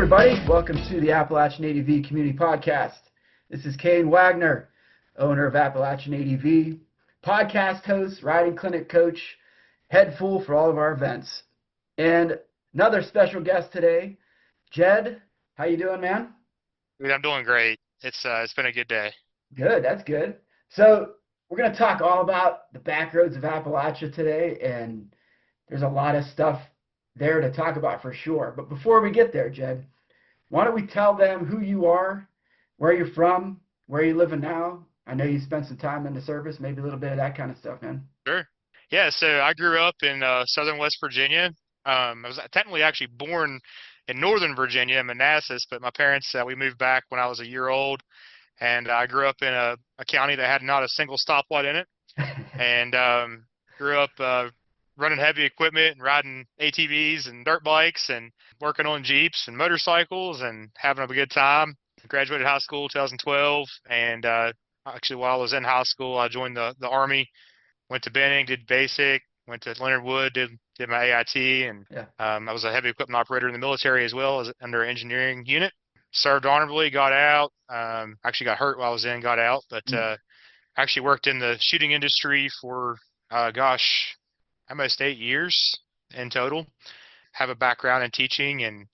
everybody. Welcome to the Appalachian ADV Community Podcast. This is Kane Wagner, owner of Appalachian ADV, podcast host, riding clinic coach, head fool for all of our events. And another special guest today, Jed. How you doing, man? Dude, I'm doing great. It's been a good day. Good, that's good. So we're going to talk all about the Backroads of Appalachia today, and there's a lot of stuff there to talk about for sure. But before we get there, Jed, why don't we tell them who you are, where you're from, where you're living now? I know you spent some time in the service, maybe a little bit of that kind of stuff, man. Sure. Yeah, so I grew up in southern West Virginia. I was technically actually born in northern Virginia, Manassas, but my parents, we moved back when I was a year old, and I grew up in a county that had not a single stoplight in it, and grew up running heavy equipment and riding ATVs and dirt bikes and working on Jeeps and motorcycles and having a good time. Graduated high school 2012, and actually while I was in high school, I joined the Army, went to Benning, did basic, went to Leonard Wood, did my AIT, and Yeah. I was a heavy equipment operator in the military as well as under an engineering unit. Served honorably, got out. Actually got hurt while I was in, got out, but actually worked in the shooting industry for, almost 8 years in total. Have a background in teaching and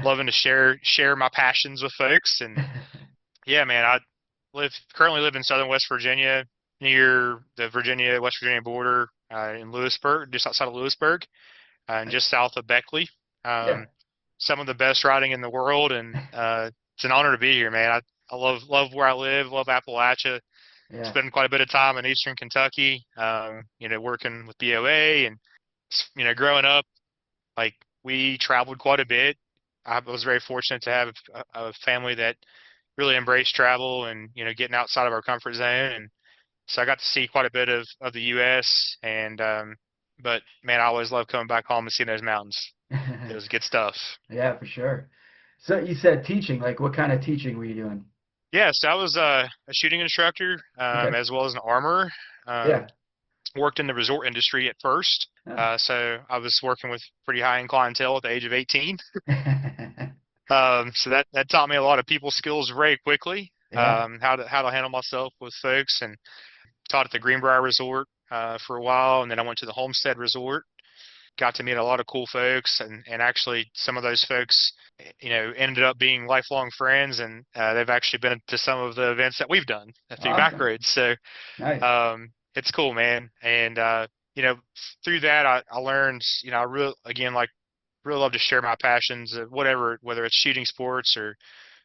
loving to share my passions with folks. And yeah, man, I currently live in southern West Virginia, near the West Virginia border, in Lewisburg, just outside of Lewisburg, and just south of Beckley. Yeah. Some of the best riding in the world, and it's an honor to be here, man. I love where I live, love Appalachia. Yeah. Spent quite a bit of time in eastern Kentucky, working with BOA, and growing up, like, we traveled quite a bit. I was very fortunate to have a family that really embraced travel and getting outside of our comfort zone, and so I got to see quite a bit of the U.S. and but man, I always love coming back home and seeing those mountains. It was good stuff. Yeah, for sure. So you said teaching, like what kind of teaching were you doing? Yeah, so I was a shooting instructor, Okay. as well as an armorer. Yeah. Worked in the resort industry at first, Oh. so I was working with pretty high-end clientele at the age of 18. So that taught me a lot of people skills very quickly, Yeah. how to handle myself with folks, and taught at the Greenbrier Resort for a while, and then I went to the Homestead Resort. Got to meet a lot of cool folks, and actually some of those folks, ended up being lifelong friends, and they've actually been to some of the events that we've done through Awesome. Backroads. So it's cool, man. And through that, I learned, I really, again, like, really love to share my passions of whether it's shooting sports or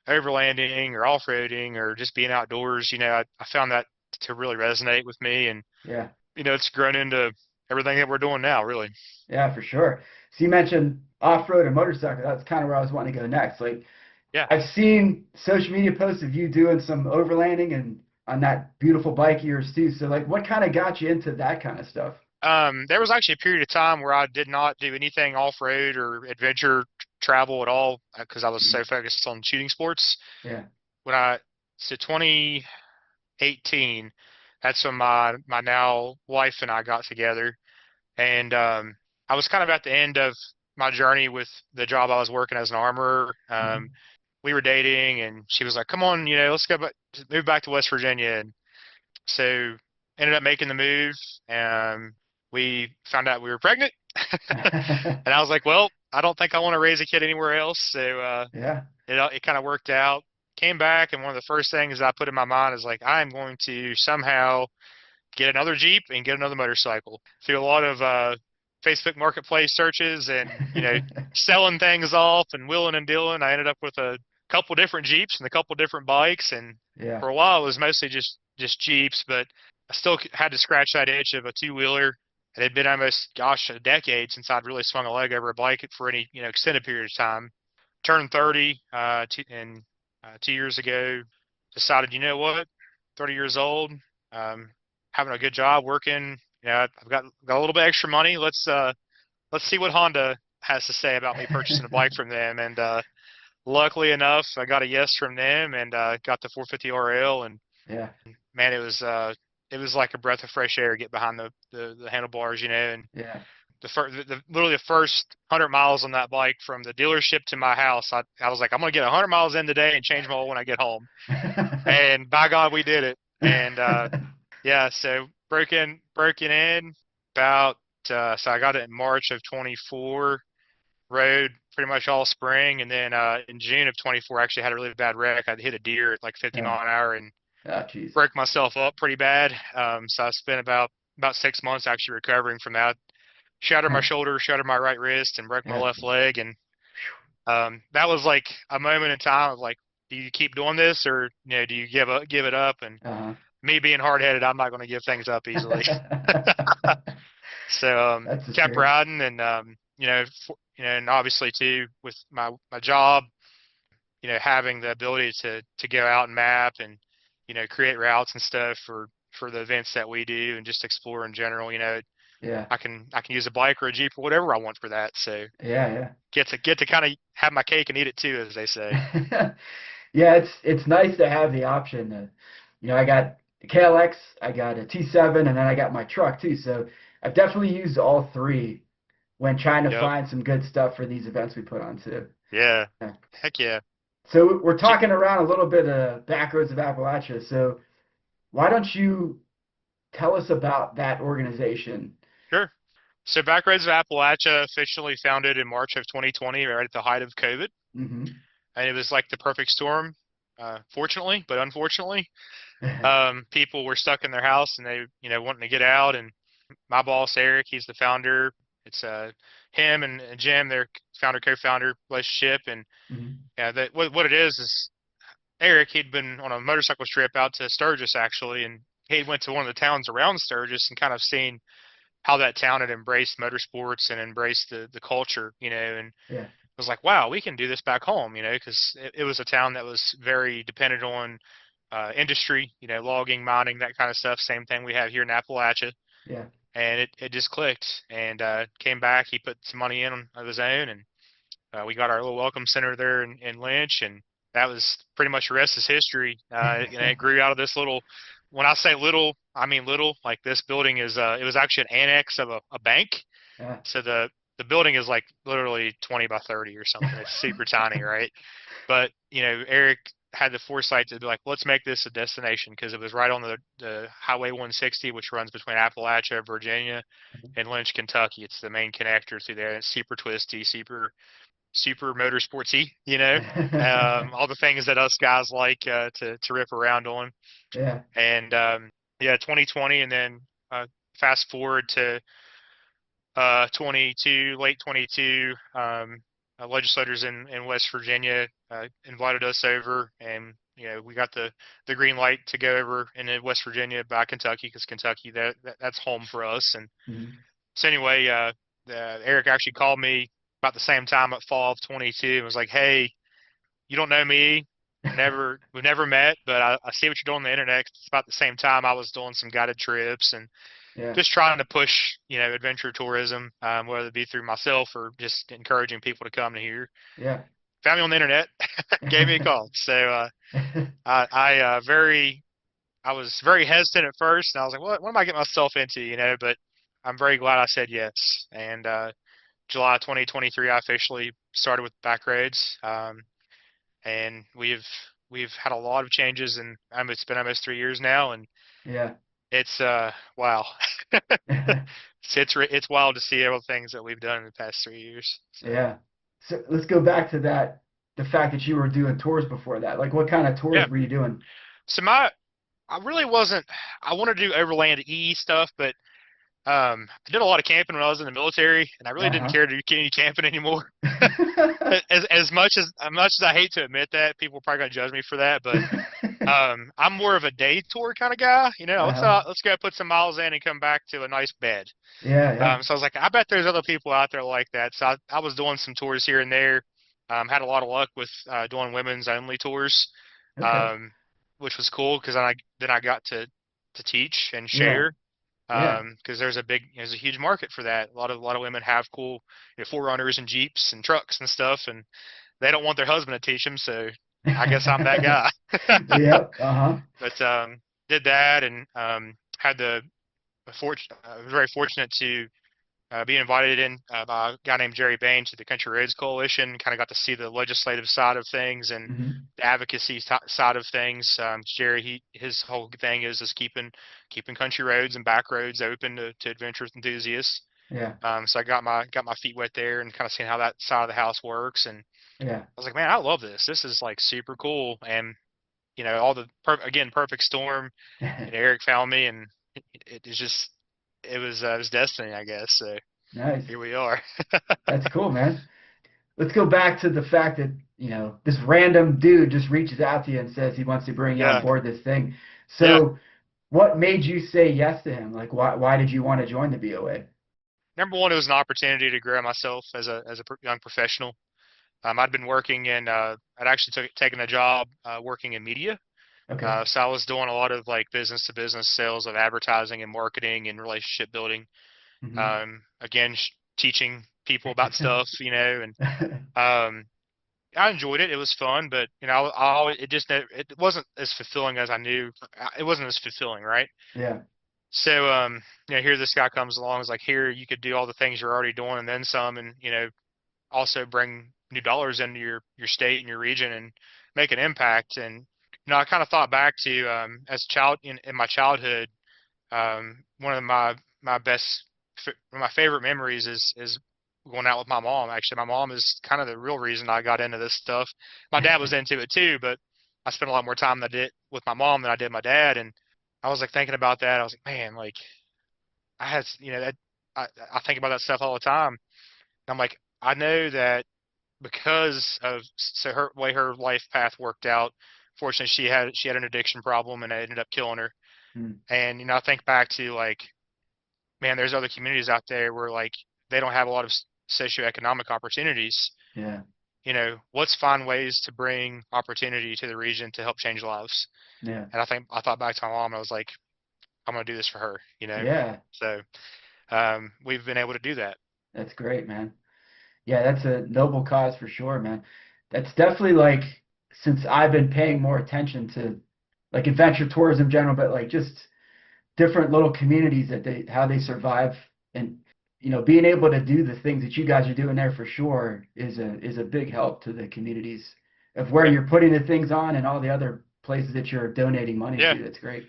overlanding or off-roading or just being outdoors. I found that to really resonate with me, and Yeah. it's grown into everything that we're doing now, really. Yeah, for sure. So you mentioned off-road and motorcycle. That's kind of where I was wanting to go next. Like, Yeah. I've seen social media posts of you doing some overlanding and on that beautiful bike of yours too. So like, what kind of got you into that kind of stuff? There was actually a period of time where I did not do anything off-road or adventure travel at all because I was so focused on shooting sports. Yeah. So 2018, that's when my now wife and I got together, and I was kind of at the end of my journey with the job I was working as an armorer. We were dating, and she was like, "Come on, let's move back to West Virginia." And so ended up making the move, and we found out we were pregnant. And I was like, "Well, I don't think I want to raise a kid anywhere else." So Yeah. it kind of worked out. Came back, and one of the first things I put in my mind is like, I'm going to somehow get another Jeep and get another motorcycle. Through a lot of Facebook Marketplace searches and selling things off and wheeling and dealing, I ended up with a couple different Jeeps and a couple different bikes. And Yeah. for a while, it was mostly just Jeeps, but I still had to scratch that itch of a two-wheeler. It had been almost, a decade since I'd really swung a leg over a bike for any extended period of time. Turned 30 2 years ago. Decided, you know what, 30 years old, having a good job working. I've got a little bit extra money. Let's see what Honda has to say about me purchasing a bike from them. And luckily enough, I got a yes from them, and got the 450 RL. And Yeah. man, it was like a breath of fresh air. Get behind the handlebars, and Yeah. literally the first 100 miles on that bike from the dealership to my house. I was like, I'm gonna get 100 miles in today and change my oil when I get home. And by God, we did it. And yeah, so broken in about so I got it in March of 24. Rode pretty much all spring, and then in June of 24, I actually had a really bad wreck. I hit a deer at like 50 Yeah. mile an hour and Oh, jeez. broke myself up pretty bad. So I spent about 6 months actually recovering from that. Shattered my shoulder, shattered my right wrist, and broke my Yeah. left leg. And that was like a moment in time of like, do you keep doing this, or do you give it up? And Uh-huh. me being hard headed, I'm not going to give things up easily. So That's the kept spirit. riding, and and obviously too with my job, having the ability to go out and map and create routes and stuff for the events that we do and just explore in general. Yeah. I can use a bike or a Jeep or whatever I want for that. So Yeah, get to kind of have my cake and eat it too, as they say. yeah. Yeah, it's nice to have the option. I got the KLX, I got a T7, and then I got my truck too. So I've definitely used all three when trying to Yep. find some good stuff for these events we put on too. Yeah. Yeah. Heck yeah. So we're J- talking around a little bit of Backroads of Appalachia. So why don't you tell us about that organization? Sure. So Backroads of Appalachia officially founded in March of 2020, right at the height of COVID, Mm-hmm. and it was like the perfect storm. Fortunately, but unfortunately, people were stuck in their house and they, wanting to get out. And my boss, Eric, he's the founder. It's him and Jim, their founder co-founder relationship. And Mm-hmm. yeah, that what it is Eric. He'd been on a motorcycle trip out to Sturgis actually, and he went to one of the towns around Sturgis and kind of seen how that town had embraced motorsports and embraced the culture, and Yeah. was like, wow, we can do this back home, because it was a town that was very dependent on industry, logging, mining, that kind of stuff. Same thing we have here in Appalachia. Yeah. And it just clicked and came back. He put some money in of his own, and we got our little welcome center there in Lynch, and that was pretty much the rest is history. It grew out of this little. When I say little, I mean little. Like this building is, it was actually an annex of a bank. Yeah. So the building is like literally 20 by 30 or something. It's super tiny, right? But Eric had the foresight to be like, let's make this a destination because it was right on the Highway 160, which runs between Appalachia, Virginia, and Lynch, Kentucky. It's the main connector through there. It's super twisty, super motorsportsy. All the things that us guys like to rip around on. Yeah. And yeah, 2020, and then fast forward to 22, late 22, legislators in West Virginia invited us over, and we got the green light to go over into West Virginia by Kentucky because Kentucky that's home for us. And Mm-hmm. so anyway, Eric actually called me about the same time at fall of 22 and was like, "Hey, you don't know me. We've never met, but I see what you're doing on the internet. It's about the same time I was doing some guided trips and Yeah. just trying to push, adventure tourism, whether it be through myself or just encouraging people to come to here. Yeah. Found me on the internet, gave me a call. So I was very hesitant at first, and I was like, what am I getting myself into, But I'm very glad I said yes. And July 2023, I officially started with Backroads, and we've had a lot of changes, and it's been almost 3 years now, and Yeah. it's wow. It's wild to see all the things that we've done in the past 3 years. So Yeah. So let's go back to that, the fact that you were doing tours before that. Like what kind of tours yeah. were you doing? So I really wasn't. I wanted to do overland stuff, but I did a lot of camping when I was in the military, and I really didn't Uh-huh. care to do any camping anymore. As much as I hate to admit that, people are probably gonna judge me for that, but I'm more of a day tour kind of guy. Uh-huh. Let's go put some miles in and come back to a nice bed. Yeah, yeah. So I was like, I bet there's other people out there like that. So I was doing some tours here and there. Had a lot of luck with doing women's only tours, Okay. um, which was cool because then I got to teach and Yeah. share Yeah. because there's a huge market for that. A lot of women have cool 4Runners and Jeeps and trucks and stuff, and they don't want their husband to teach them. So I guess I'm that guy. Yep. Uh-huh. But did that and had was very fortunate to being invited in by a guy named Jerry Bain to the Country Roads Coalition. Kind of got to see the legislative side of things and Hmm. the advocacy side of things. Jerry, his whole thing is keeping country roads and back roads open to adventurous enthusiasts. Yeah. So I got my feet wet there and kind of seeing how that side of the house works. And Yeah. I was like, man, I love this. This is like super cool. And all the again, perfect storm. Eric found me, and it's just it was destiny, I guess. So Nice. here we are. That's cool, man. Let's go back to the fact that, this random dude just reaches out to you and says he wants to bring you on Yeah, board this thing. yeah. So, what made you say yes to him? Like, why did you want to join the BOA? Number one, it was an opportunity to grow myself as a young professional. I'd been working in I'd actually taken a job working in media. Okay. So I was doing a lot of like business to business sales of advertising and marketing and relationship building. Hmm. Again, teaching people about stuff, and um, I enjoyed it. It was fun, but I always it wasn't as fulfilling as I knew. It wasn't as fulfilling, right? Yeah. So here this guy comes along, is like, here you could do all the things you're already doing and then some, and also bring new dollars into your state and your region and make an impact. And I kind of thought back to as a child in my childhood. One of one of my favorite memories is going out with my mom. Actually, my mom is kind of the real reason I got into this stuff. My dad was into it too, but I spent a lot more time than I did with my mom than I did my dad. And I was like thinking about that. I was like, man, like I had, that I think about that stuff all the time. I'm like, I know that because of her way her life path worked out. Fortunately, she had an addiction problem, and it ended up killing her. Mm. And I think back to like, man, there's other communities out there where like they don't have a lot of socioeconomic opportunities. Yeah. Let's find ways to bring opportunity to the region to help change lives. Yeah. And I thought back to my mom. I was like, I'm gonna do this for her. Yeah. So we've been able to do that. That's great, man. Yeah, that's a noble cause for sure, man. That's definitely like, since I've been paying more attention to like adventure tourism in general, but like just different little communities that how they survive, and being able to do the things that you guys are doing there for sure is a big help to the communities of where Yeah, you're putting the things on and all the other places that you're donating money yeah. to. That's great.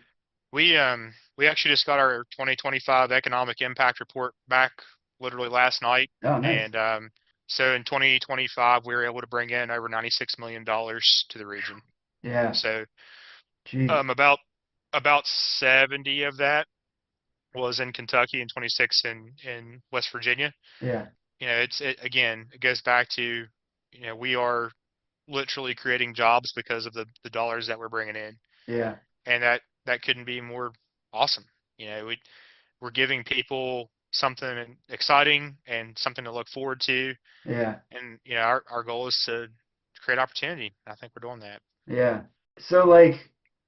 We actually just got our 2025 economic impact report back literally last night, Oh, nice. and so in 2025 we were able to bring in over $96 million to the region. Yeah. So Jeez. about 70 of that was in Kentucky and 26 in West Virginia. Yeah. Again, it goes back to we are literally creating jobs because of the dollars that we're bringing in, Yeah. and that couldn't be more awesome. We're giving people something exciting and something to look forward to, Yeah. and our goal is to create opportunity. I think we're doing that. Yeah. So like,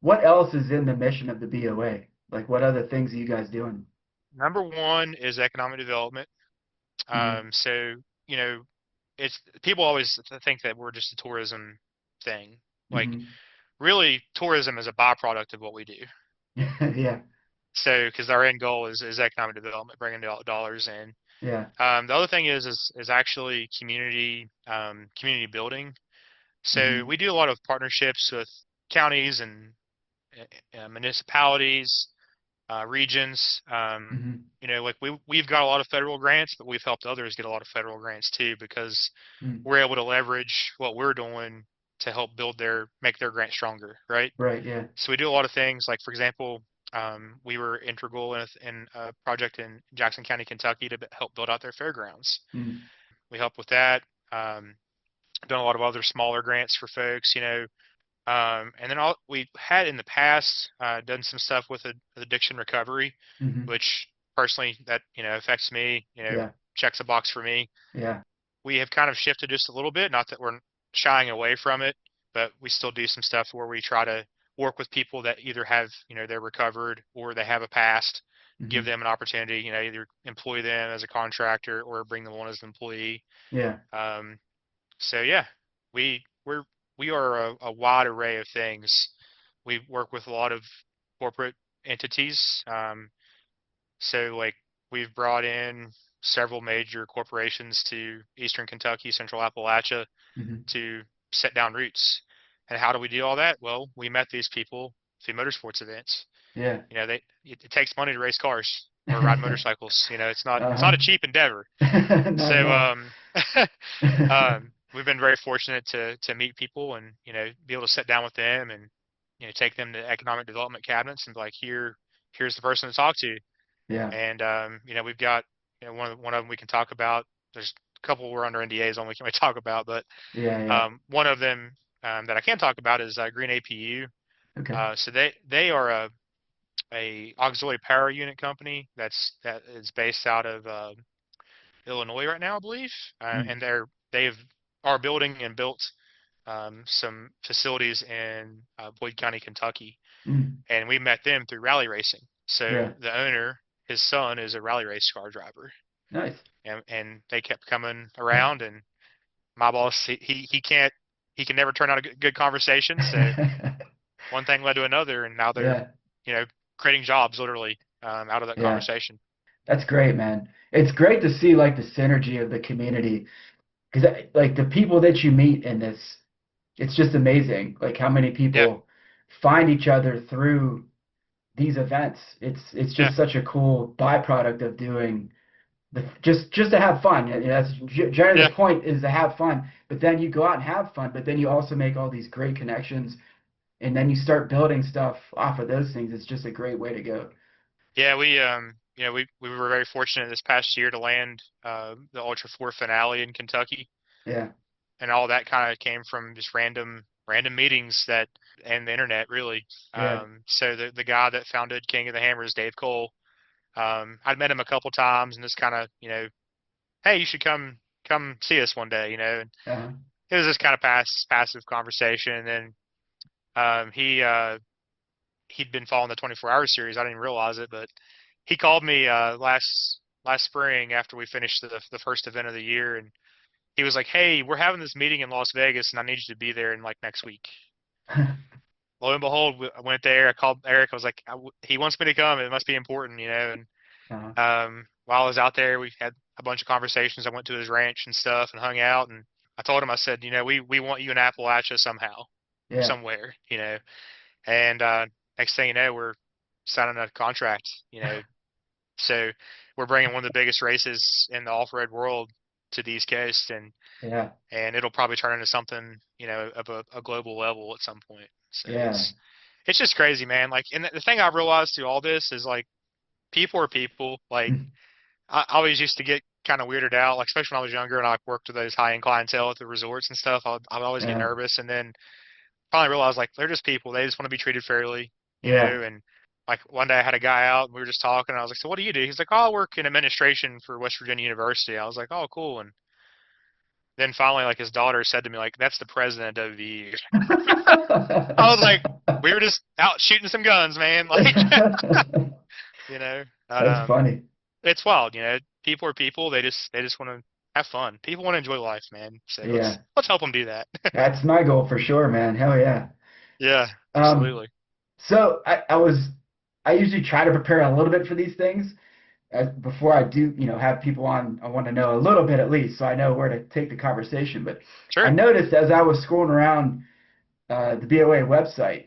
what else is in the mission of the BOA? Like, what other things are you guys doing? Number one is economic development. Hmm. So you know, it's people always think that we're just a tourism thing. Like, Hmm. really, tourism is a byproduct of what we do. Yeah. So, because our end goal is economic development, bringing dollars in. Yeah. The other thing is actually community building. So Hmm. we do a lot of partnerships with counties and municipalities, regions. Hmm. Like we've got a lot of federal grants, but we've helped others get a lot of federal grants too, because Mm. we're able to leverage what we're doing to help make their grant stronger, right? Right. Yeah. So we do a lot of things. Like, for example, we were integral in a project in Jackson County, Kentucky, to help build out their fairgrounds. Mm. We help with that. Done a lot of other smaller grants for folks, and then we had in the past done some stuff with addiction recovery, Hmm. which personally that affects me. Yeah. Checks a box for me. Yeah. We have kind of shifted just a little bit. Not that we're shying away from it, but we still do some stuff where we try to work with people that either have they're recovered or they have a past. Give Hmm. them an opportunity. Either employ them as a contractor or bring them on as an employee. Yeah. Um, so yeah, we we're we are a wide array of things. We work with a lot of corporate entities. So like we've brought in several major corporations to Eastern Kentucky, Central Appalachia Hmm. to set down roots. And how do we do all that? Well, we met these people through motorsports events. Yeah. You know, it takes money to race cars or ride motorcycles. You know, it's Uh-huh. not a cheap endeavor. Not at So all. we've been very fortunate to meet people and be able to sit down with them and take them to economic development cabinets and be like, here's the person to talk to. Yeah. And we've got one of them we can talk about. There's a couple we're under NDAs on we can talk about, but Yeah. Yeah. one of them that I can talk about is Green APU. Okay. So they are a auxiliary power unit company that is based out of Illinois right now, I believe, Mm. and they've are building and built some facilities in Boyd County, Kentucky, Mm. and we met them through rally racing. So Yeah. the owner, his son, is a rally race car driver, Nice. and they kept coming around. And my boss, he can never turn out a good conversation. So one thing led to another, and now they're Yeah. you know creating jobs literally out of that Yeah. conversation. That's great, man. It's great to see like the synergy of the community because like the people that you meet in this, it's just amazing. Like how many Yeah, people find each other through these events. It's yeah, just such a cool byproduct of doing just to have fun. You know, that's generally yeah. the point is to have fun. But then you go out and have fun. But then you also make all these great connections, and then you start building stuff off of those things. It's just a great way to go. Yeah, we were very fortunate this past year to land the Ultra Four finale in Kentucky, Yeah, and all that kind of came from just random meetings that and the internet really. yeah, So the guy that founded King of the Hammers, Dave Cole, I'd met him a couple times and just kind of hey, you should come see us one day, and uh-huh. it was just kind of passive conversation. And then he'd been following the 24-hour series. I didn't even realize it, but he called me last spring after we finished the first event of the year, and he was like, "Hey, we're having this meeting in Las Vegas, and I need you to be there in like next week." Lo and behold, I went there. I called Eric. I was like, "He wants me to come. It must be important." And Uh-huh. while I was out there, we had a bunch of conversations. I went to his ranch and stuff and hung out, and I told him, I said, we want you in Appalachia somehow, Yeah. somewhere. And next thing you know, we're signing a contract. So we're bringing one of the biggest races in the off-road world to the East Coast, Yeah. and it'll probably turn into something of a global level at some point. So Yeah. it's just crazy, man. Like, and the thing I've realized through all this is like people are people. Like I always used to get kind of weirded out, like especially when I was younger and I worked with those high-end clientele at the resorts and stuff. I'd always get Yeah. nervous, and then finally realized like they're just people. They just want to be treated fairly, Yeah. And like one day I had a guy out and we were just talking. And I was like, "So what do you do?" He's like, "Oh, I work in administration for West Virginia University." I was like, "Oh, cool." And then finally, like his daughter said to me, like, "That's the president of the." I was like, "We were just out shooting some guns, man." Like, you know. But That's funny. it's wild, People are people. They just want to have fun. People want to enjoy life, man. So Yeah. let's help them do that. That's my goal for sure, man. Hell yeah. Yeah, Um, absolutely. so I usually try to prepare a little bit for these things before I do, have people on. I want to know a little bit at least, so I know where to take the conversation. But I Sure. noticed as I was scrolling around the BOA website,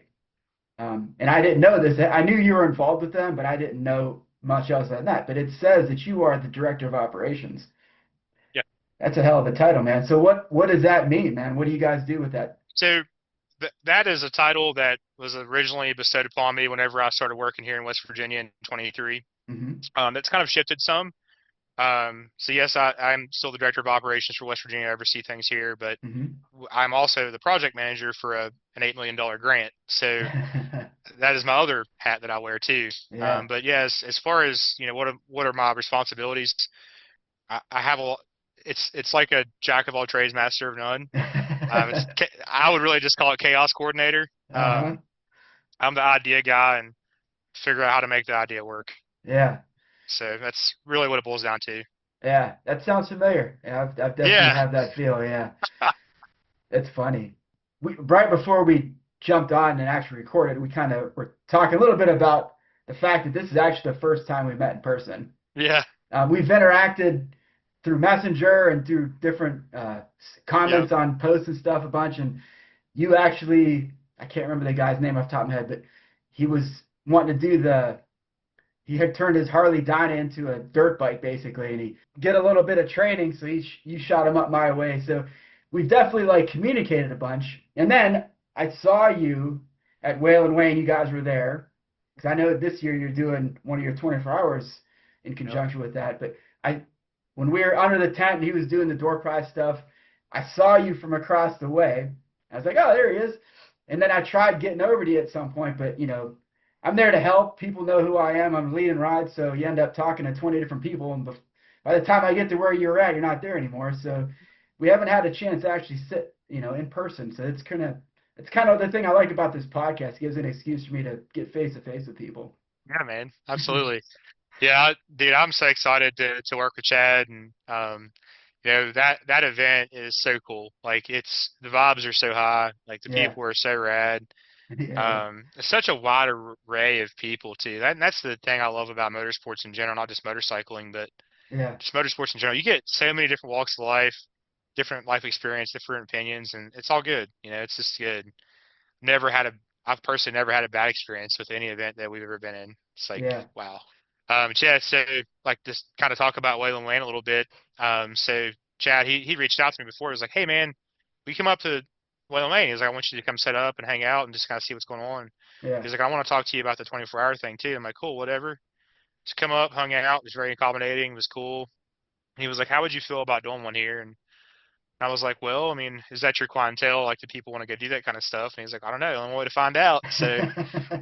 and I didn't know this. I knew you were involved with them, but I didn't know much else than that. But it says that you are the director of operations. Yeah. That's a hell of a title, man. So what does that mean, man? What do you guys do with that? So that is a title that was originally bestowed upon me whenever I started working here in West Virginia in 23. Mm-hmm. That's kind of shifted some. So yes, I'm still the director of operations for West Virginia. I oversee things here, but Mm-hmm. I'm also the project manager for an $8 million grant. So that is my other hat that I wear too. Yeah. But yes, as far as what are my responsibilities? I have it's like a jack of all trades, master of none. I would really just call it chaos coordinator. Uh-huh. I'm the idea guy and figure out how to make the idea work. Yeah. So that's really what it boils down to. Yeah. That sounds familiar. Yeah, I've definitely Yeah, had that feel. Yeah. It's funny. Right before we jumped on and actually recorded, we kind of were talking a little bit about the fact that this is actually the first time we met in person. yeah, We've interacted through Messenger and through different Yeah. comments on posts and stuff a bunch. And you actually, I can't remember the guy's name off the top of my head, but he was wanting to do he had turned his Harley Dyna into a dirt bike basically, and he get a little bit of training, so you shot him up my way. So we've definitely like communicated a bunch. And then I saw you at Whale and Wayne. You guys were there because I know this year you're doing one of your 24 hours in Yep. conjunction with that. But I, when we were under the tent and he was doing the door prize stuff, I saw you from across the way. I was like, oh, there he is. And then I tried getting over to you at some point, but I'm there to help. People know who I am. I'm leading rides, so you end up talking to 20 different people, and by the time I get to where you're at, you're not there anymore. So we haven't had a chance to actually sit, in person. So it's kind of the thing I like about this podcast. It gives an excuse for me to get face to face with people. Yeah, man. Absolutely. Yeah, dude, I'm so excited to work with Chad, and that event is so cool. Like, the vibes are so high, like the Yeah, people are so rad. yeah, It's such a wide array of people too. And that's the thing I love about motorsports in general, not just motorcycling, but yeah, just motorsports in general. You get so many different walks of life, different life experience, different opinions, and it's all good. It's just good. Never had a I've personally never had a bad experience with any event that we've ever been in. It's like, yeah. wow. Yeah, so like just kind of talk about Wayland Lane a little bit. So Chad, he reached out to me before. He was like, hey man, we come up to Wayland Lane. He was like, I want you to come set up and hang out and just kind of see what's going on. Yeah. He's like, I want to talk to you about the 24-hour thing too. I'm like, cool, whatever. Just come up, hung out. Was very accommodating. Was cool. He was like, how would you feel about doing one here? And I was like, well, I mean, is that your clientele? Like, do people want to go do that kind of stuff? And he's like, I don't know. Only way to find out. So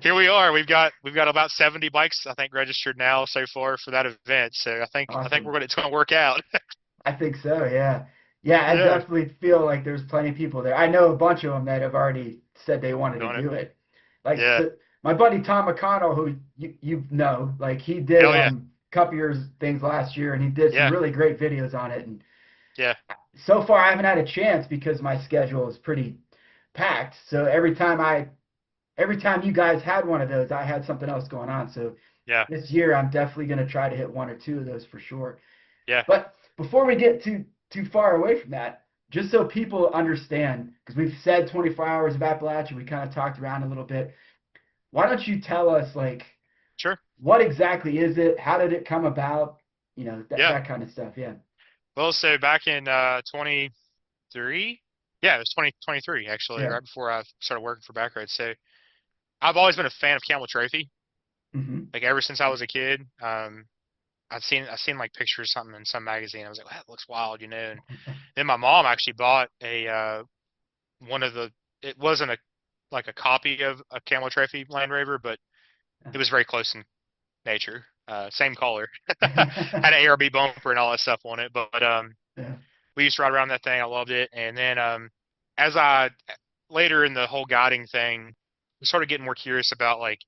here we are. We've got about 70 bikes, I think, registered now so far for that event. So I think Awesome. it's going to work out. I think so, yeah. Yeah, I Yeah, definitely feel like there's plenty of people there. I know a bunch of them that have already said they wanted to doing it. do it. Like Yeah, my buddy Tom McConnell, who you know, like he did hell yeah, couple years things last year, and he did some yeah, really great videos on it. And yeah, so far, I haven't had a chance because my schedule is pretty packed. So every time you guys had one of those, I had something else going on. So yeah, this year, I'm definitely going to try to hit one or two of those for sure. yeah. But before we get too far away from that, just so people understand, because we've said 24 hours of Appalachia, we kind of talked around a little bit. Why don't you tell us like Sure. what exactly is it? How did it come about? That Yeah. that kind of stuff. Yeah. Well, so back in 23, yeah, it was 2023 actually, Yeah. right before I started working for Backroads. So I've always been a fan of Camel Trophy, Hmm. like ever since I was a kid. I seen like pictures of something in some magazine. I was like, that looks wild. And then my mom actually bought one of the. It wasn't a copy of a Camel Trophy Land Rover, but it was very close in nature. Same color, had an ARB bumper and all that stuff on it. But Yeah. we used to ride around that thing. I loved it. And then as I later in the whole guiding thing, we started getting more curious about like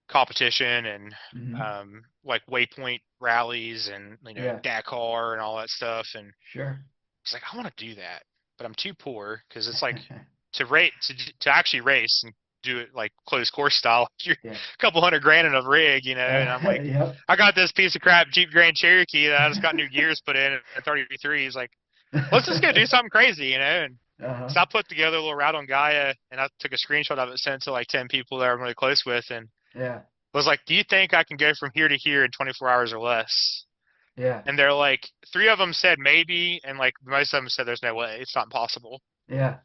competition and Hmm. like waypoint rallies and Yeah. Dakar and all that stuff. And Sure. it's like I want to do that, but I'm too poor because it's like to rate to actually race and do it like closed course style. You're Yeah. a couple $100,000 in a rig. And I'm like, Yep. I got this piece of crap Jeep Grand Cherokee that I just got new gears put in at 33. He's like, let's just go do something crazy. And Uh-huh. so I put together a little route on Gaia, and I took a screenshot of it, sent it to like 10 people that I'm really close with, and Yeah. was like, do you think I can go from here to here in 24 hours or less? Yeah. And they're like, three of them said maybe, and like most of them said there's no way, it's not possible. Yeah.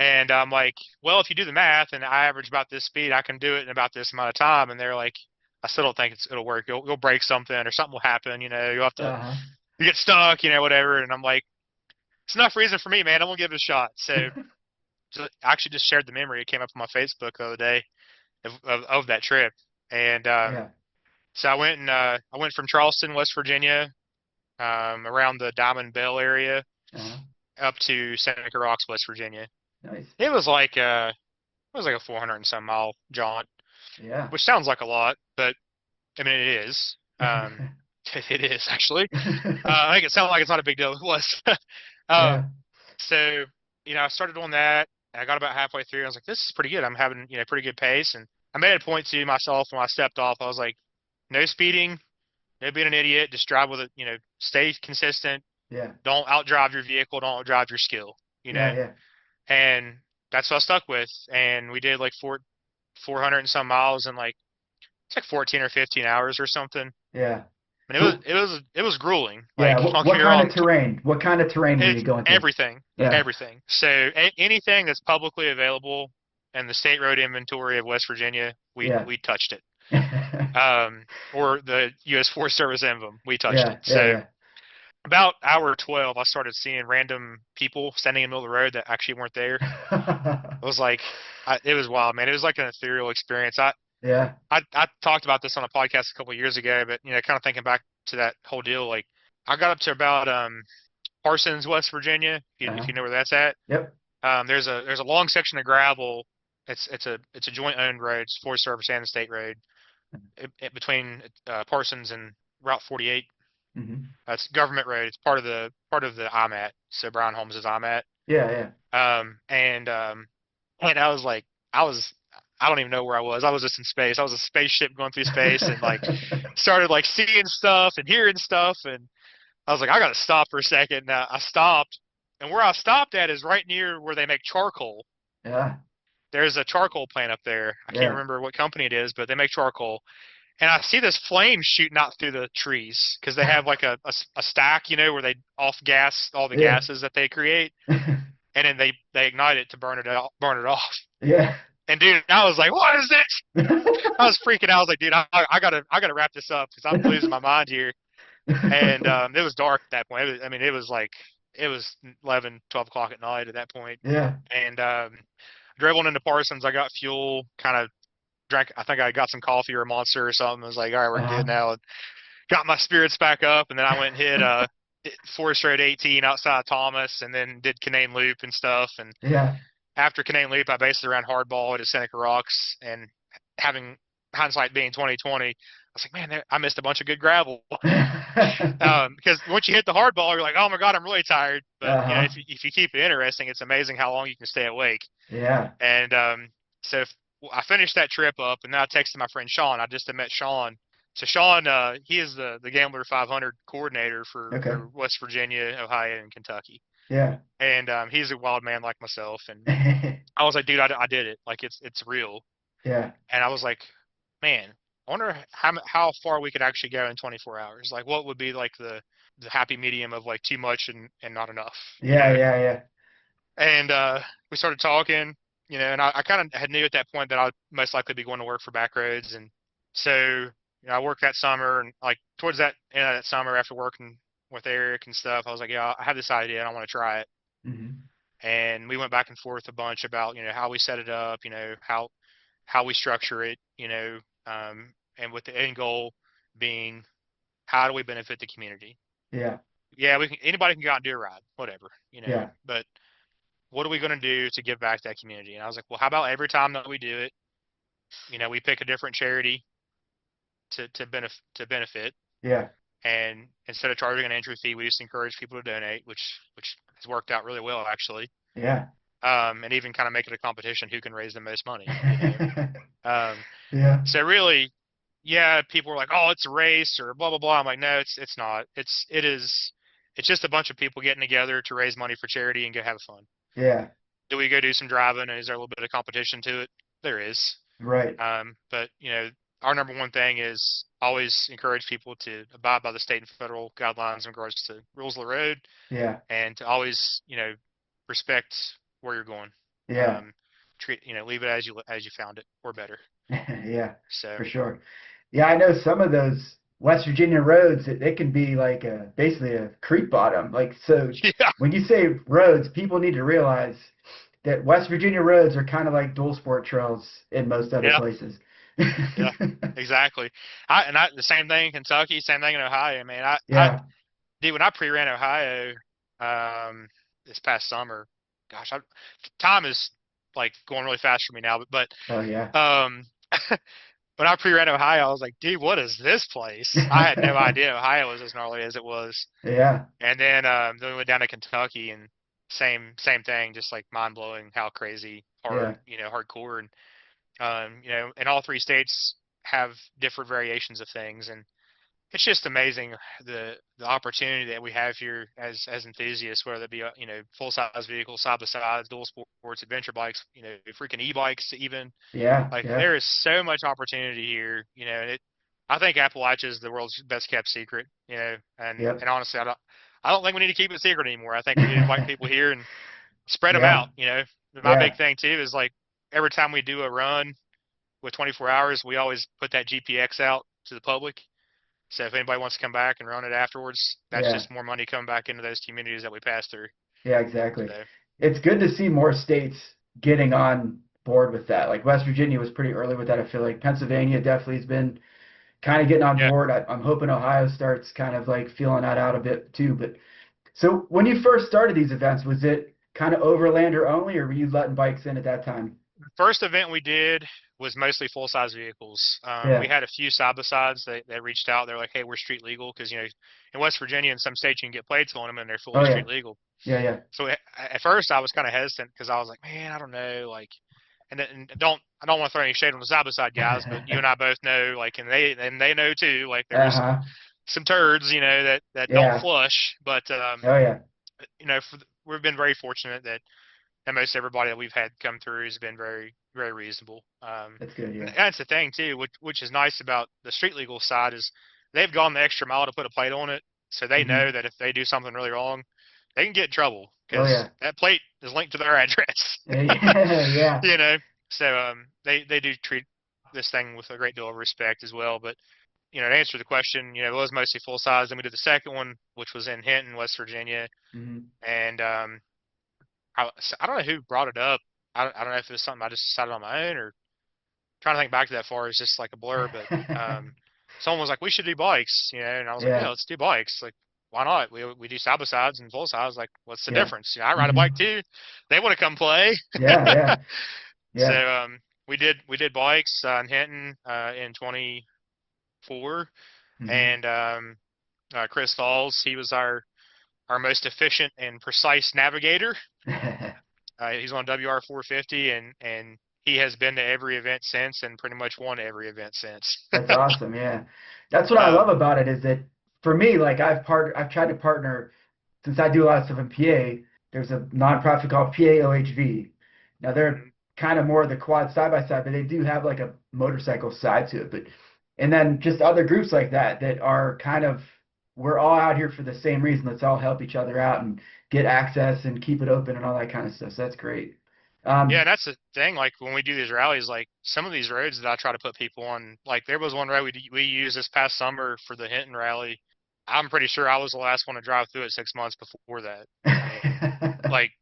And I'm like, well, if you do the math and I average about this speed, I can do it in about this amount of time. And they're like, I still don't think it'll work. You'll break something or something will happen. You'll have to Uh-huh. you get stuck, whatever. And I'm like, it's enough reason for me, man. I'm gonna give it a shot. So I actually just shared the memory. It came up on my Facebook the other day of that trip. And Yeah. so I went from Charleston, West Virginia, around the Diamond Bell area, Uh-huh. up to Seneca Rocks, West Virginia. Nice. It was like a 400 and some mile jaunt, Yeah. which sounds like a lot, but I mean it is. It is actually. I think it sounded like it's not a big deal. It was. Yeah. um, so I started doing that, and I got about halfway through. And I was like, this is pretty good. I'm having pretty good pace, and I made a point to myself when I stepped off. I was like, no speeding, no being an idiot. Just drive with it. Stay consistent. Yeah. Don't outdrive your vehicle. Don't outdrive your skill. You Yeah. know, Yeah. and that's what I stuck with. And we did like 400 and some miles in like it's like 14 or 15 hours or something. Yeah. And So it was grueling. yeah, Like what, don't get what me kind wrong, of terrain? What kind of terrain were you it's going through? everything, Yeah. everything. So anything that's publicly available in the state road inventory of West Virginia, Yeah. we touched it. Yeah. Or the U.S. Forest Service emblem, we touched Yeah. it. So Yeah. about hour 12, I started seeing random people standing in the middle of the road that actually weren't there. It was like, it was wild, man. It was like an ethereal experience. Yeah. I talked about this on a podcast a couple of years ago, but kind of thinking back to that whole deal, like I got up to about Parsons, West Virginia, if Uh-huh. you know where that's at. Yep. There's a long section of gravel. It's a joint owned road, it's Forest Service and the state road, between Parsons and Route 48. Hmm. It's government road. It's part of the IMAT. So Brian Holmes is IMAT. Yeah. Yeah. And I was like, I was I don't even know where I was. I was just in space. I was a spaceship going through space and like started like seeing stuff and hearing stuff, and I was like, I gotta stop for a second. Now I stopped, and where I stopped at is right near where they make charcoal. Yeah. There's a charcoal plant up there. I can't Yeah. remember what company it is, but they make charcoal. And I see this flame shooting out through the trees because they have like a stack, where they off gas all the Yeah. gases that they create, and then they ignite it to burn it off. Yeah. And dude, I was like, what is this? I was freaking out. I was like, dude, I gotta wrap this up because I'm losing my mind here. And it was dark at that point. It was 11, 12 o'clock at night at that point. Yeah. And drove on into Parsons. I got fuel, kind of drank. I think I got some coffee or a Monster or something. I was like, all right, we're good Uh-huh. now. And got my spirits back up, and then I went and hit Forest Road 18 outside Thomas, and then did Canaan Loop and stuff. And Yeah. after Canaan Loop, I basically ran hardball to Seneca Rocks, and having hindsight being 2020, I was like, man, I missed a bunch of good gravel. Because once you hit the hardball, you're like, oh my god, I'm really tired. But Uh-huh. if you keep it interesting, it's amazing how long you can stay awake. Yeah. And so I finished that trip up, and then I texted my friend Sean. I just had met Sean. So Sean, he is the Gambler 500 coordinator Okay. for West Virginia, Ohio, and Kentucky. Yeah. And he's a wild man like myself. And I was like, dude, I did it. Like it's real. Yeah. And I was like, man, I wonder how far we could actually go in 24 hours. Like, what would be like the happy medium of like too much and not enough, Yeah. Yeah. Yeah. And we started talking, and I kind of had knew at that point that I'd most likely be going to work for Backroads. And so, I worked that summer, and like towards that end of that summer after working with Eric and stuff, I was like, yeah, I have this idea and I want to try it. Hmm. And we went back and forth a bunch about, how we set it up, how we structure it, and with the end goal being how do we benefit the community? Yeah. Yeah, anybody can go out and do a ride, whatever, Yeah. but what are we going to do to give back to that community? And I was like, well, how about every time that we do it, we pick a different charity to benefit, Yeah. and instead of charging an entry fee, we just encourage people to donate, which has worked out really well actually. Yeah. And even kind of make it a competition who can raise the most money. Um, Yeah. so really, yeah, people were like, oh, it's a race or blah blah blah. I'm like, no, it's not. It's just a bunch of people getting together to raise money for charity and go have fun. Yeah. Do we go do some driving? And is there a little bit of competition to it? There is. Right. But our number one thing is always encourage people to abide by the state and federal guidelines in regards to rules of the road, Yeah. and to always respect where you're going. Yeah. Leave it as you found it or better. Yeah. So For sure. Yeah, I know some of those West Virginia roads, they can be like basically a creek bottom. Like, so yeah, when you say roads, people need to realize that West Virginia roads are kind of like dual sport trails in most other yeah, places. yeah, exactly. The same thing in Kentucky, same thing in Ohio. Man, I Yeah. dude, when I pre-ran Ohio, um, this past summer, gosh, time is like going really fast for me now. Oh, yeah. Um, when I pre-ran Ohio, I was like, dude, what is this place? I had no idea Ohio was as gnarly as it was. Yeah. And then we went down to Kentucky, and same thing, just like mind blowing how crazy hard, Yeah. hardcore. And in all three states have different variations of things. And it's just amazing the opportunity that we have here as enthusiasts, whether it be full size vehicles, side by sides, dual sports, adventure bikes, freaking e-bikes even. Yeah, Like yeah, there is so much opportunity here, and I think Appalachia is the world's best kept secret, yep. and honestly, I don't think we need to keep it secret anymore. I think we need to invite people here and spread them Yeah, out. My big yeah, thing too is like every time we do a run with 24 hours, we always put that GPX out to the public. So if anybody wants to come back and run it afterwards, that's yeah, just more money coming back into those communities that we pass through. yeah, exactly. So It's good to see more states getting on board with that. Like West Virginia was pretty early with that. I feel like Pennsylvania definitely has been kind of getting on yeah, board. I'm hoping Ohio starts kind of like feeling that out a bit too. But so when you first started these events, was it kind of overlander only, or were you letting bikes in at that time? first event we did was mostly full size vehicles. We Yeah. had a few side by sides that reached out. They're like, "Hey, we're street legal," because in West Virginia and some states you can get plates on them and they're fully Oh yeah. street legal. Yeah, yeah. So at first I was kind of hesitant because I was like, "Man, I don't know," like, and I don't want to throw any shade on the side by side guys, but you and I both know, like, and they know too, like there's Uh-huh. some turds, that don't Yeah. flush, but Oh yeah. we've been very fortunate that most everybody that we've had come through has been very, very reasonable. That's good, And yeah. that's the thing too, which is nice about the street legal side is they've gone the extra mile to put a plate on it, so they Hmm. know that if they do something really wrong, they can get in trouble Oh because yeah. that plate is linked to their address. Yeah, yeah. you know, so they do treat this thing with a great deal of respect as well. But to answer the question, it was mostly full size. Then we did the second one, which was in Hinton, West Virginia, Hmm. and I don't know who brought it up. I don't know if it was something I just decided on my own or trying to think back to that far. It's just like a blur, but someone was like, "We should do bikes," and I was like, "Yeah, Yeah, let's do bikes." Like, why not? We do side by sides and full sides. Like, what's the yeah. difference? I ride a bike Hmm. too. They want to come play. Yeah, yeah, So yeah. we did bikes in Hinton in 24, Hmm. and Chris Falls, he was our most efficient and precise navigator. He's on WR 450, and he has been to every event since, and pretty much won every event since. That's awesome. Yeah. That's what I love um, about it is that for me, like I've tried to partner since I do a lot of stuff in PA, there's a nonprofit called PAOHV. Now they're mhm. kind of more the quad side by side, but they do have like a motorcycle side to it. But and then just other groups like that that are kind of we're all out here for the same reason. Let's all help each other out and get access and keep it open and all that kind of stuff. So that's great. Yeah, Um, that's the thing. Like when we do these rallies, like some of these roads that I try to put people on, like there was one road we used this past summer for the Hinton rally. I'm pretty sure I was the last one to drive through it 6 months before that. I mean, oh like,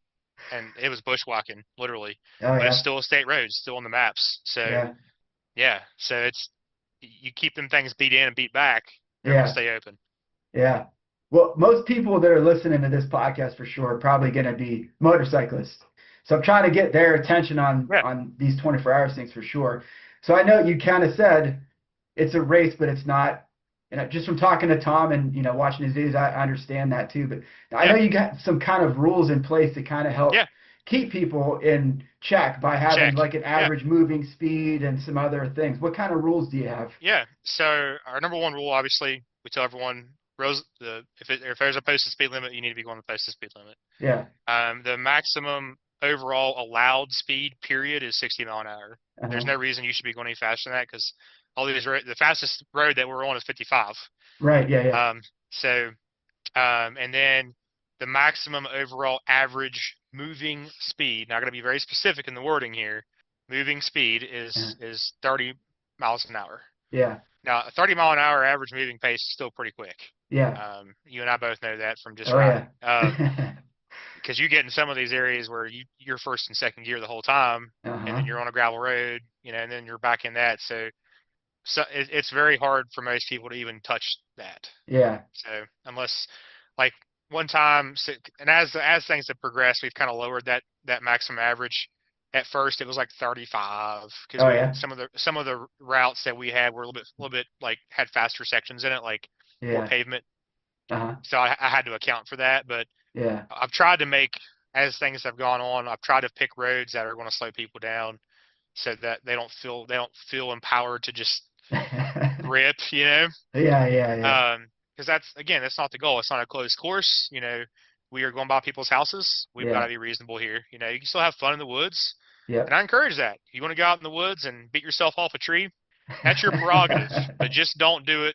and it was bushwhacking, literally, but it's yeah, still a state road, it's still on the maps. So yeah, yeah, so it's you keep them things beat in and beat back, they're gonna yeah. stay open. Yeah. Well, most people that are listening to this podcast for sure are probably going to be motorcyclists. So I'm trying to get their attention Yeah, on these 24 hours things for sure. So I know you kind of said it's a race, but it's not. And just from talking to Tom and watching his videos, I understand that too. But I yeah, know you got some kind of rules in place to kind of help yeah. keep people in check by having Check. like an Yeah. average moving speed and some other things. What kind of rules do you have? Yeah. So our number one rule, obviously, we tell everyone, if there's a posted speed limit, you need to be going the posted speed limit. Yeah. The maximum overall allowed speed period is 60 mile an hour. There's Uh-huh. no reason you should be going any faster than that because the fastest road that we're on is 55. Right. Yeah. Yeah. Um, so and then the maximum overall average moving speed. Now, I'm going to be very specific in the wording here. Moving speed Yeah. is 30 miles an hour. Yeah. Now, a 30 mile an hour average moving pace is still pretty quick. Yeah. You and I both know that from just Oh yeah. riding. Because you get in some of these areas where you're first and second gear the whole time, and then Uh-huh. you're on a gravel road, and then you're back in that. So it's very hard for most people to even touch that. Yeah. So unless, like one time, and as things have progressed, we've kind of lowered that maximum average. At first, it was like 35 because Oh we yeah. some of the routes that we had were a little bit like had faster sections in it, like more Yeah. pavement. Uh-huh. So I had to account for that. But Yeah. I've tried to make, as things have gone on, I've tried to pick roads that are going to slow people down so that they don't feel empowered to just rip, you know. Yeah, yeah, yeah, Because that's not the goal. It's not a closed course. You know, we are going by people's houses. We've got yeah, to be reasonable here. You know, you can still have fun in the woods, and yep. I encourage that. You want to go out in the woods and beat yourself off a tree, that's your prerogative. But just don't do it.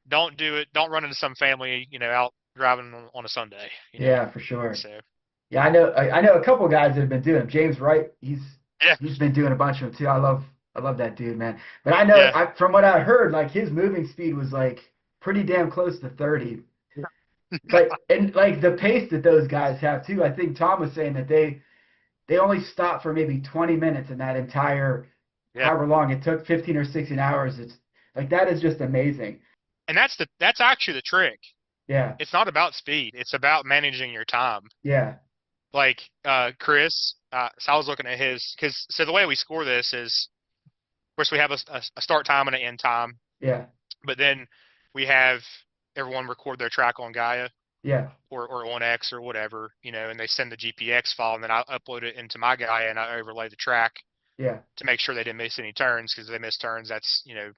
Don't do it. Don't run into some family, you know, out driving on a Sunday. You know, Yeah, for sure. so Yeah, I know a couple guys that have been doing them. James Wright, yeah, he's been doing a bunch of them too. I love that dude, man. But I know yeah, from what I heard, like his moving speed was like pretty damn close to 30. But and like the pace that those guys have too. I think Tom was saying that they only stop for maybe 20 minutes in that entire yeah. however long it took, 15 or 16 hours. It's like that is just amazing. And that's actually the trick. Yeah. It's not about speed. It's about managing your time. Yeah. Like Chris, so I was looking at his because so the way we score this is, of course, we have a start time and an end time, Yeah. but then we have everyone record their track on Gaia Yeah. or on X or whatever, you know, and they send the GPX file, and then I upload it into my Gaia and I overlay the track Yeah. to make sure they didn't miss any turns, because if they miss turns, that's, you know,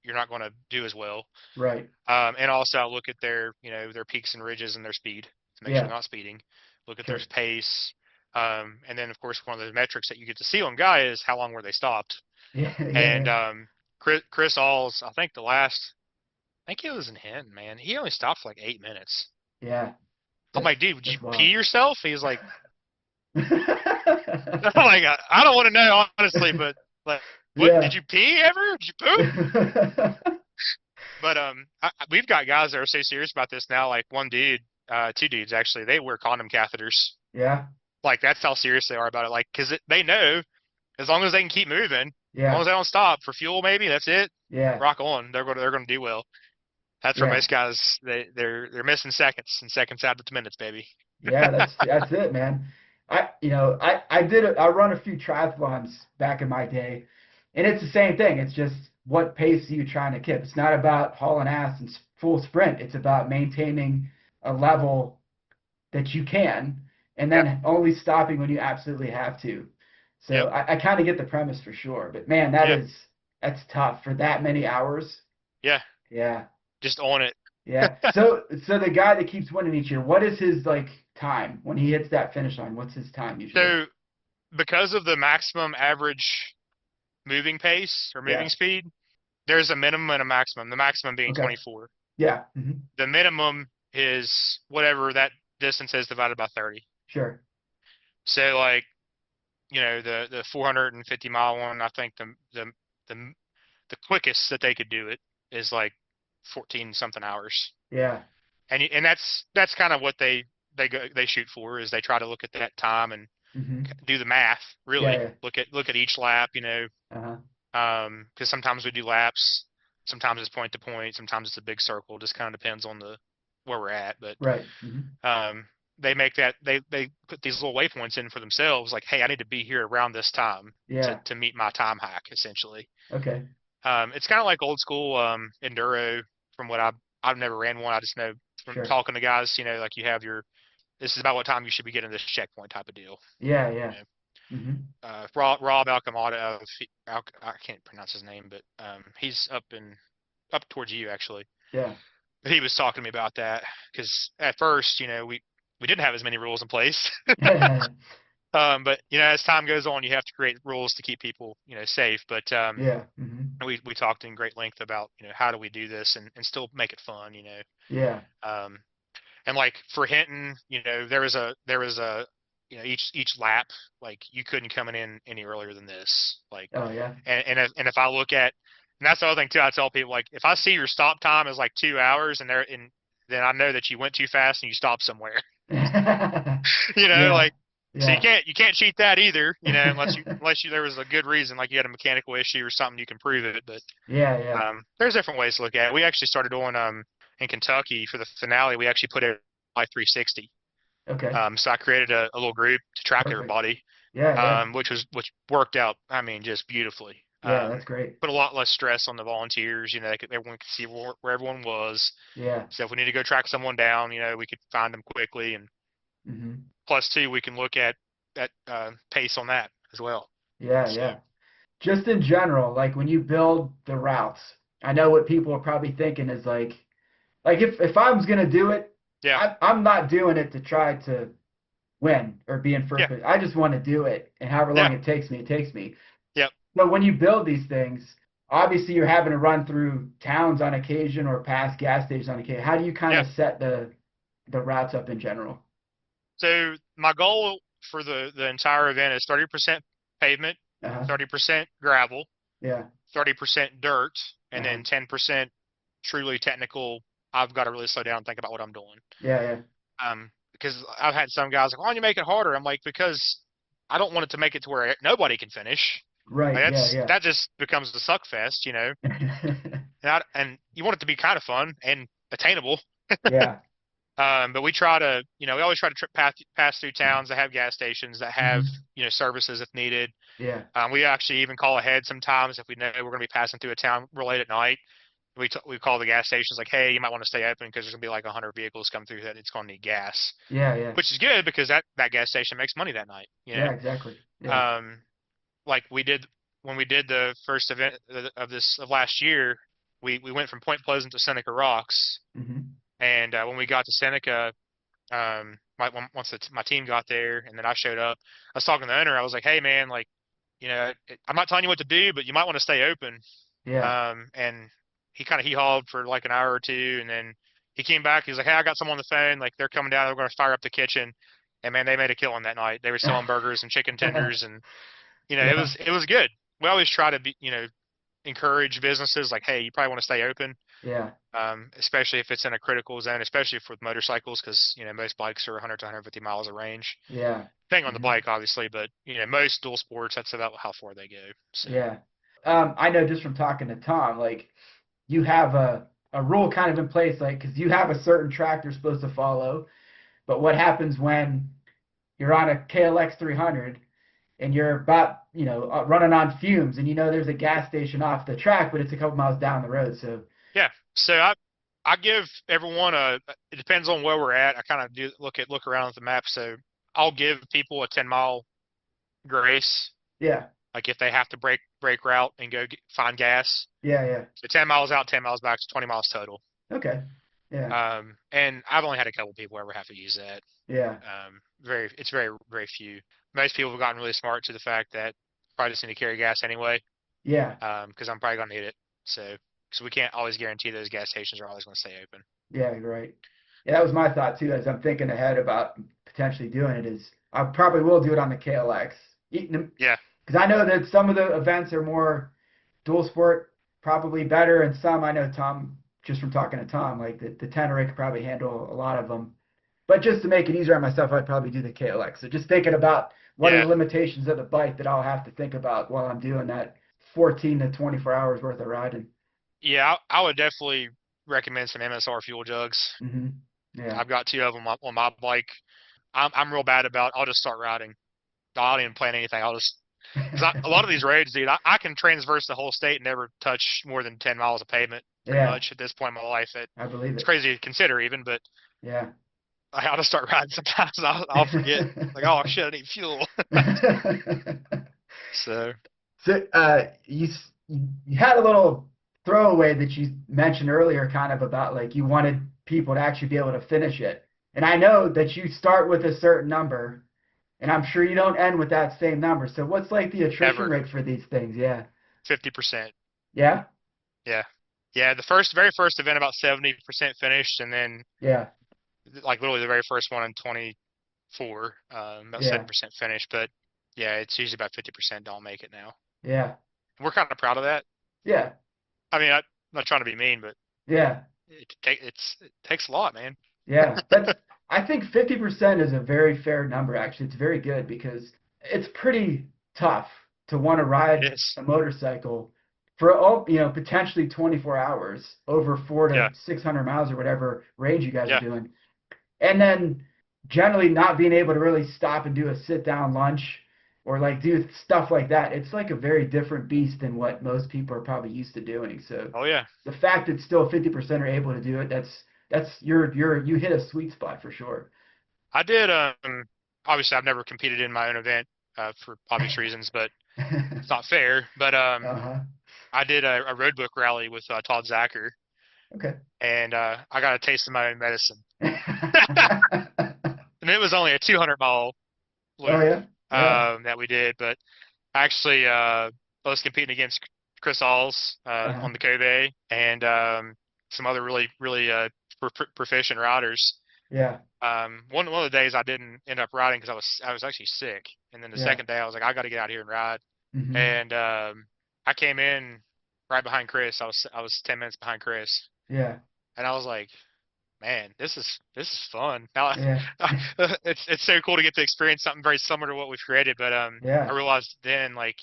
you're not going to do as well. Right. And also I look at their, you know, their peaks and ridges and their speed to make sure Yeah. they're not speeding. Look at their Sure. pace. And then of course one of the metrics that you get to see on Gaia is how long were they stopped. Yeah. Yeah. And Yeah. Chris Alls, I think it was in Hinton, man. He only stopped for like 8 minutes. Yeah. I'm That's like, dude, did you that's wild. pee yourself? He's like, I'm like, I don't want to know honestly, but like, what Yeah. did you pee ever? Did you poop? But we've got guys that are so serious about this now. Like one dude, two dudes actually, they wear condom catheters. Yeah. Like that's how serious they are about it. Like because they know as long as they can keep moving, as long Yeah. as they don't stop for fuel, maybe that's it. Yeah. Rock on. They're gonna do well. That's where Yeah. most guys they're missing seconds and seconds out of minutes, baby. Yeah, that's it, man. I run a few triathlons back in my day, and it's the same thing. It's just what pace are you trying to keep? It's not about hauling ass and full sprint. It's about maintaining a level that you can, and Yep. then only stopping when you absolutely have to. So Yep. I kind of get the premise for sure. But man, Yeah. that's tough for that many hours. Yeah. Yeah. Just on it. Yeah. So the guy that keeps winning each year, what is his like time when he hits that finish line? What's his time usually? So because of the maximum average moving pace or moving Yeah. speed, there's a minimum and a maximum. The maximum being Okay. 24. Yeah. The minimum is whatever that distance is divided by 30. Sure. So like, you know, the 450-mile one, I think the quickest that they could do it is like 14 something hours. Yeah. And that's kind of what they shoot for, is they try to look at that time and do the math, Yeah. really. Yeah. Look at each lap, you know, Uh-huh. because sometimes we do laps, sometimes it's point to point, sometimes it's a big circle. Just kind of depends on where we're at. But Right. they make they put these little waypoints in for themselves, like, hey, I need to be here around this time Yeah. to meet my time hack, essentially. Okay. It's kind of like old school enduro. From what I've never ran one, I just know from Sure. talking to guys, you know, like you have this is about what time you should be getting this checkpoint type of deal. Yeah. Yeah. You know? Rob Alcamada I can't pronounce his name, but he's up towards you actually. Yeah. But he was talking to me about that because at first, you know, we didn't have as many rules in place. But you know, as time goes on, you have to create rules to keep people, you know, safe. But Yeah. we talked in great length about, you know, how do we do this and still make it fun, you know. Yeah. And like for Hinton, you know, there was a you know, each lap, like you couldn't come in any earlier than this, like. Oh yeah. And if I look at, and that's the other thing too, I tell people, like, if I see your stop time is like 2 hours then I know that you went too fast and you stopped somewhere. You know, Yeah. like, so Yeah. you can't cheat that either, you know, unless there was a good reason, like you had a mechanical issue or something, you can prove it. But Yeah. Yeah. there's different ways to look at it. We actually started doing in Kentucky for the finale, we actually put it like 360. Okay. So I created a little group to track Perfect. everybody, Yeah. Yeah. which worked out, I mean, just beautifully. Yeah. That's great. Put a lot less stress on the volunteers. You know, everyone could see where everyone was. Yeah. So if we need to go track someone down, you know, we could find them quickly. And plus, too, we can look at pace on that as well. Yeah. So Yeah. Just in general, like when you build the routes, I know what people are probably thinking is like if I was gonna do it, Yeah, I'm not doing it to try to win or be in first yeah, place. I just want to do it, and however yeah, long it takes me, it takes me. yep, But when you build these things, obviously you're having to run through towns on occasion or past gas stations on occasion. How do you kind yeah. of set the routes up in general? So my goal for the entire event is 30% pavement, Uh-huh. 30% gravel, Yeah. 30% dirt, and Uh-huh. then 10% truly technical. I've got to really slow down and think about what I'm doing. Yeah, yeah. Because I've had some guys like, why don't you make it harder? I'm like, because I don't want it to make it to where nobody can finish. Right. Like Yeah, yeah. that just becomes the suck fest, and you want it to be kind of fun and attainable. Yeah. But we try to, we always try to pass through towns that have gas stations that have, Hmm. services if needed. Yeah. We actually even call ahead sometimes if we know we're going to be passing through a town real late at night. We call the gas stations like, hey, you might want to stay open because there's going to be like 100 vehicles come through that it's going to need gas, Yeah, yeah. which is good because that gas station makes money that night. Yeah, exactly. Yeah. Um, like we did when we did the first event of last year, we went from Point Pleasant to Seneca Rocks, Hmm. and when we got to Seneca, once my team got there and then I showed up, I was talking to the owner. I was like, hey man, like, I'm not telling you what to do, but you might want to stay open. Yeah. And he kind of he hauled for like an hour or two, and then he came back. He was like, hey, I got someone on the phone. Like they're coming down. They're going to fire up the kitchen. And man, they made a killing that night. They were selling burgers and chicken tenders, and Yeah. it was good. We always try to be, encourage businesses like, hey, you probably want to stay open, Yeah. especially if it's in a critical zone, especially for motorcycles, because most bikes are 100 to 150 miles of range, Yeah. depending on the Hmm. bike, obviously. But most dual sports, that's about how far they go. So Yeah. I know just from talking to Tom, like you have a rule kind of in place, like because you have a certain track you're supposed to follow. But what happens when you're on a KLX 300 and you're about, running on fumes, and there's a gas station off the track, but it's a couple miles down the road. So yeah, so I give everyone a. It depends on where we're at. I kind of do look around at the map. So I'll give people a 10-mile grace, yeah, like if they have to break route and go find gas. yeah, yeah. So 10 miles out, 10 miles back, so 20 miles total. Okay. Yeah, And I've only had a couple people ever have to use that. yeah, It's very, very few. Most people have gotten really smart to the fact that probably just need to carry gas anyway, yeah, because I'm probably gonna need it. So we can't always guarantee those gas stations are always going to stay open. yeah. You're right. Yeah, that was my thought too. As I'm thinking ahead about potentially doing it, is I probably will do it on the KLX, Yeah, because I know that some of the events are more dual sport, probably better, and some I know Tom, just from talking to Tom, like the Tenere could probably handle a lot of them. But just to make it easier on myself, I'd probably do the KLX. So just thinking about what are yeah, the limitations of the bike that I'll have to think about while I'm doing that 14 to 24 hours worth of riding. yeah. I would definitely recommend some MSR fuel jugs. Hmm. Yeah. I've got two of them on my bike. I'm real bad about. I'll just start riding. I don't even plan anything. I'll just because a lot of these roads, dude, I can transverse the whole state and never touch more than 10 miles of pavement pretty Yeah, much at this point in my life. I believe It's it. crazy to consider even, but Yeah. I'll just start riding sometimes and I'll forget. Like, oh shit, I need fuel. So So, you had a little throwaway that you mentioned earlier, kind of about like you wanted people to actually be able to finish it. And I know that you start with a certain number, and I'm sure you don't end with that same number. So, what's like the attrition never rate for these things? Yeah. 50%. Yeah. Yeah. Yeah. Very first event, about 70% finished. And then Yeah. like literally the very first one in 24, about Yeah. 70% finished. But yeah, it's usually about 50% don't make it now. Yeah. We're kind of proud of that. Yeah. I mean, I'm not trying to be mean, but Yeah. it takes a lot, man. Yeah. That's I think 50% is a very fair number, actually. It's very good because it's pretty tough to want to It ride is. a motorcycle for potentially 24 hours over four Yeah. to 600 miles or whatever range you guys are Yeah. doing. And then generally not being able to really stop and do a sit down lunch or like do stuff like that. It's like a very different beast than what most people are probably used to doing. So Oh yeah. the fact that still 50% are able to do it, that's you hit a sweet spot for sure. I did. Obviously, I've never competed in my own event for obvious reasons, but it's not fair. But Uh-huh. I did a road book rally with Todd Zacher, Okay. and I got a taste of my own medicine. And it was only a 200-mile Oh loop yeah. Yeah. that we did, but actually I was competing against Chris Alls Uh-huh. on the Kobe and some other really proficient riders. Yeah. One of the days I didn't end up riding because I was actually sick, and then the Yeah. second day I was like, I got to get out here and ride, Mhm. and I came in right behind Chris. I was 10 minutes behind Chris, Yeah. and I was like, man, this is fun. Now Yeah. it's so cool to get to experience something very similar to what we've created. But I Yeah. realized then like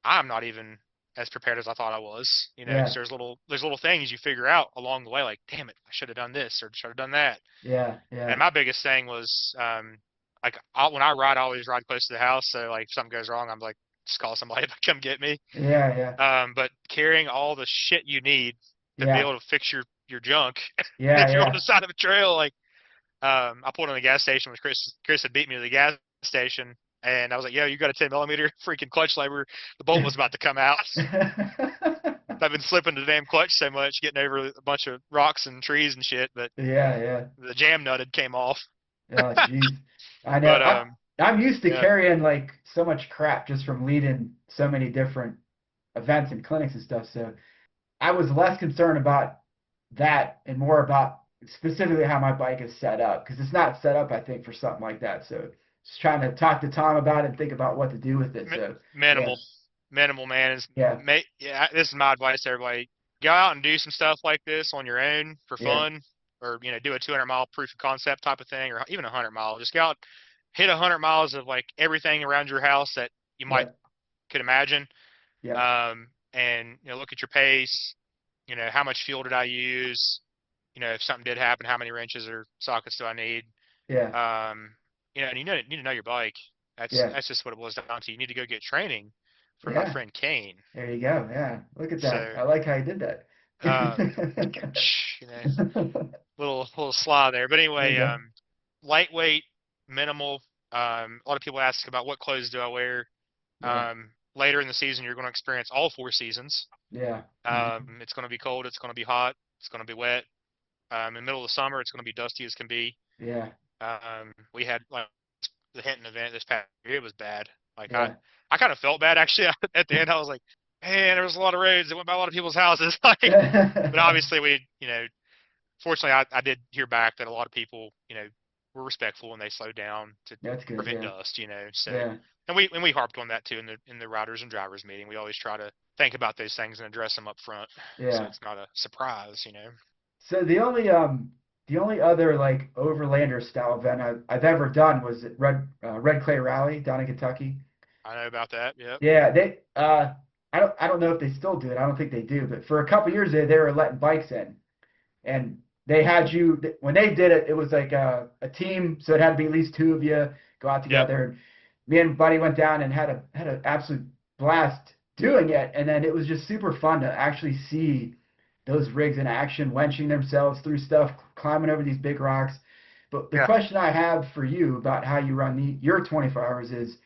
I'm not even as prepared as I thought I was. You know, because Yeah. there's little things you figure out along the way. Like, damn it, I should have done this or should have done that. Yeah. And Yeah. my biggest thing was like when I ride, I always ride close to the house. So like if something goes wrong, I'm like just call somebody to come get me. Yeah. Yeah. But carrying all the shit you need to be Yeah. able to fix your junk Yeah. if you're on Yeah. the side of a trail, like I pulled in the gas station with Chris. Chris had beat me to the gas station, and I was like, "Yo, you got a 10 millimeter freaking clutch lever." The bolt was about to come out. I've been slipping the damn clutch so much, getting over a bunch of rocks and trees and shit, but Yeah. Yeah. the jam nut had came off. Oh, jeez. I know. But I'm used to yeah, carrying like so much crap just from leading so many different events and clinics and stuff. So I was less concerned about that and more about specifically how my bike is set up because it's not set up, I think, for something like that. So just trying to talk to Tom about it and think about what to do with it. mi- So yeah, minimal, minimal man is. yeah, Yeah, this is my advice to everybody: go out and do some stuff like this on your own for yeah, fun, or do a 200-mile proof of concept type of thing, or even 100 mile. Just go out, hit 100 miles of like everything around your house that you might yeah, could imagine, yeah, and look at your pace. How much fuel did I use? If something did happen, how many wrenches or sockets do I need? yeah, Um, and you need to know your bike. yeah, That's just what it boils down to. You need to go get training from my yeah. friend Kane. There you go. Yeah, look at that. So, I like how you did that. you know, little sly there. But There you anyway, go. lightweight, minimal. A lot of people ask about what clothes do I wear. Yeah, Later in the season, you're going to experience all four seasons. yeah, hmm, It's going to be cold. It's going to be hot. It's going to be wet. In the middle of the summer, it's going to be dusty as can be. yeah, We had like the Hinton event this past year. It was bad. Like yeah. I kind of felt bad actually at the end. I was like, man, there was a lot of roads that went by a lot of people's houses. Like, but obviously fortunately I did hear back that a lot of people, were respectful and they slowed down to That's good. prevent Yeah, dust. So, yeah, and we harped on that too in the riders and drivers meeting. We always try to think about those things and address them up front, so yeah. it's not a surprise. So the only other like overlander style event I've ever done was at Red Clay Rally down in Kentucky. I know about that. Yep. Yeah, I don't know if they still do it. I don't think they do, but for a couple years they were letting bikes in, and they had you when they did it. It was like a team, so it had to be at least two of you go out Yep. together. And me and Buddy went down and had an absolute blast doing it, and then it was just super fun to actually see those rigs in action, wenching themselves through stuff, climbing over these big rocks. But the Yeah. question I have for you about how you run your 24 hours is,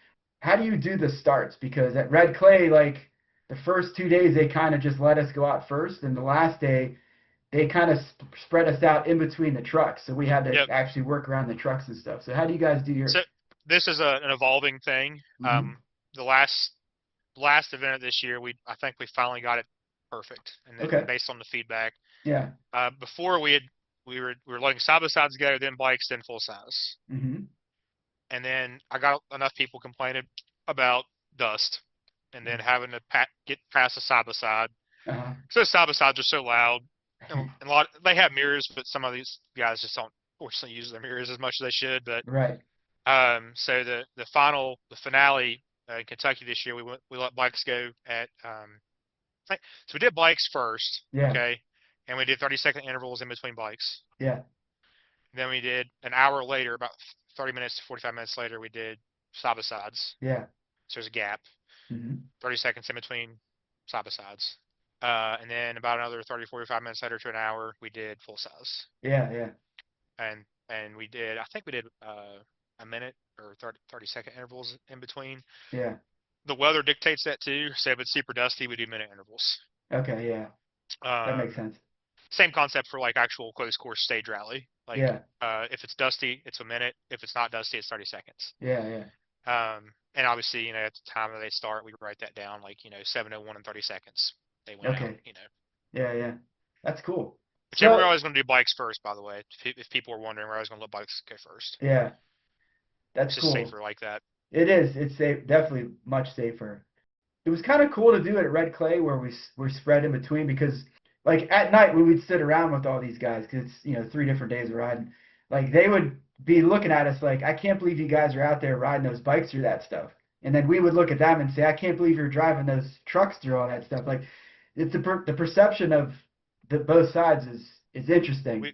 how do you do the starts? Because at Red Clay, like the first 2 days, they kind of just let us go out first, and the last day, they kind of spread us out in between the trucks, so we had to Yep. actually work around the trucks and stuff. So how do you guys do So yours? this is an evolving thing. Hmm. The last event of this year, I think we finally got it perfect, and Okay. based on the feedback. Yeah. Before we were letting side by sides go, then bikes, then full size, Hmm. and then I got enough people complaining about dust, and then having to get past the side by side. Uh-huh. So side by sides are so loud, and a lot they have mirrors, but some of these guys just don't fortunately use their mirrors as much as they should. But Right. so the finale in Kentucky this year, we let bikes go at so we did bikes first, Yeah. okay, and we did 30-second intervals in between bikes. Yeah. Then we did an hour later, about 30 minutes to 45 minutes later, we did side by sides. Yeah. So there's a gap, Hmm. 30 seconds in between side by sides. And then about another 30, 45 minutes later to an hour, we did full size. Yeah. Yeah. And I think we did a minute or 30-second intervals in between. Yeah. The weather dictates that too. So if it's super dusty, we do minute intervals. Okay, yeah, that makes Um, sense. Same concept for like actual closed course stage rally. Like, Yeah, if it's dusty, it's a minute. If it's not dusty, it's 30 seconds. yeah, yeah. And obviously, at the time that they start, we write that down, like, 7:01 and 30 seconds. They went out, Okay, yeah, yeah. That's cool. Whichever we're So, always going to do bikes first, by the way. If people are wondering, we're always going to let bikes go first. yeah, that's It's just cool. safer like that. It is. It's safe, definitely much safer. It was kind of cool to do it at Red Clay where we're spread in between because like at night we would sit around with all these guys because it's 3 different days of riding. Like they would be looking at us like I can't believe you guys are out there riding those bikes through that stuff, and then we would look at them and say I can't believe you're driving those trucks through all that stuff. Like it's the perception of the both sides is interesting. We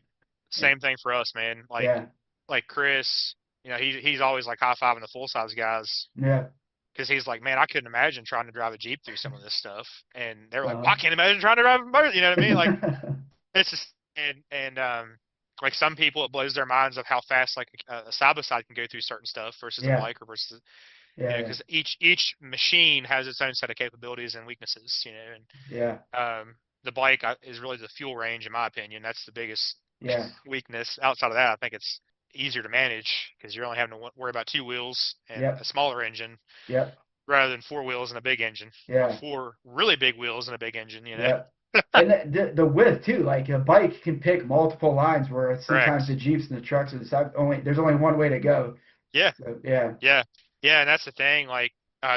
Same thing for us, man. Yeah, Like Chris, he's always like high fiving the full size guys yeah, because he's like, man, I couldn't imagine trying to drive a Jeep through some of this stuff. And they're like, well, uh, I can't imagine trying to drive a motor. You know what I mean? Like it's just like some people, it blows their minds of how fast like a side by side can go through certain stuff versus a yeah, bike or versus yeah, yeah, because each machine has its own set of capabilities and weaknesses. yeah, The bike is really the fuel range, in my opinion. That's the biggest yeah, weakness. Outside of that, I think it's easier to manage because you're only having to worry about two wheels and a yep, smaller engine yep, rather than four wheels and a big engine or yeah. four really big wheels and a big engine. Yeah. And the width too, like a bike can pick multiple lines, whereas sometimes the Correct. Jeeps and the trucks are the side, only there's only one way to go. Yeah. So yeah. Yeah. Yeah. And that's the thing. Like,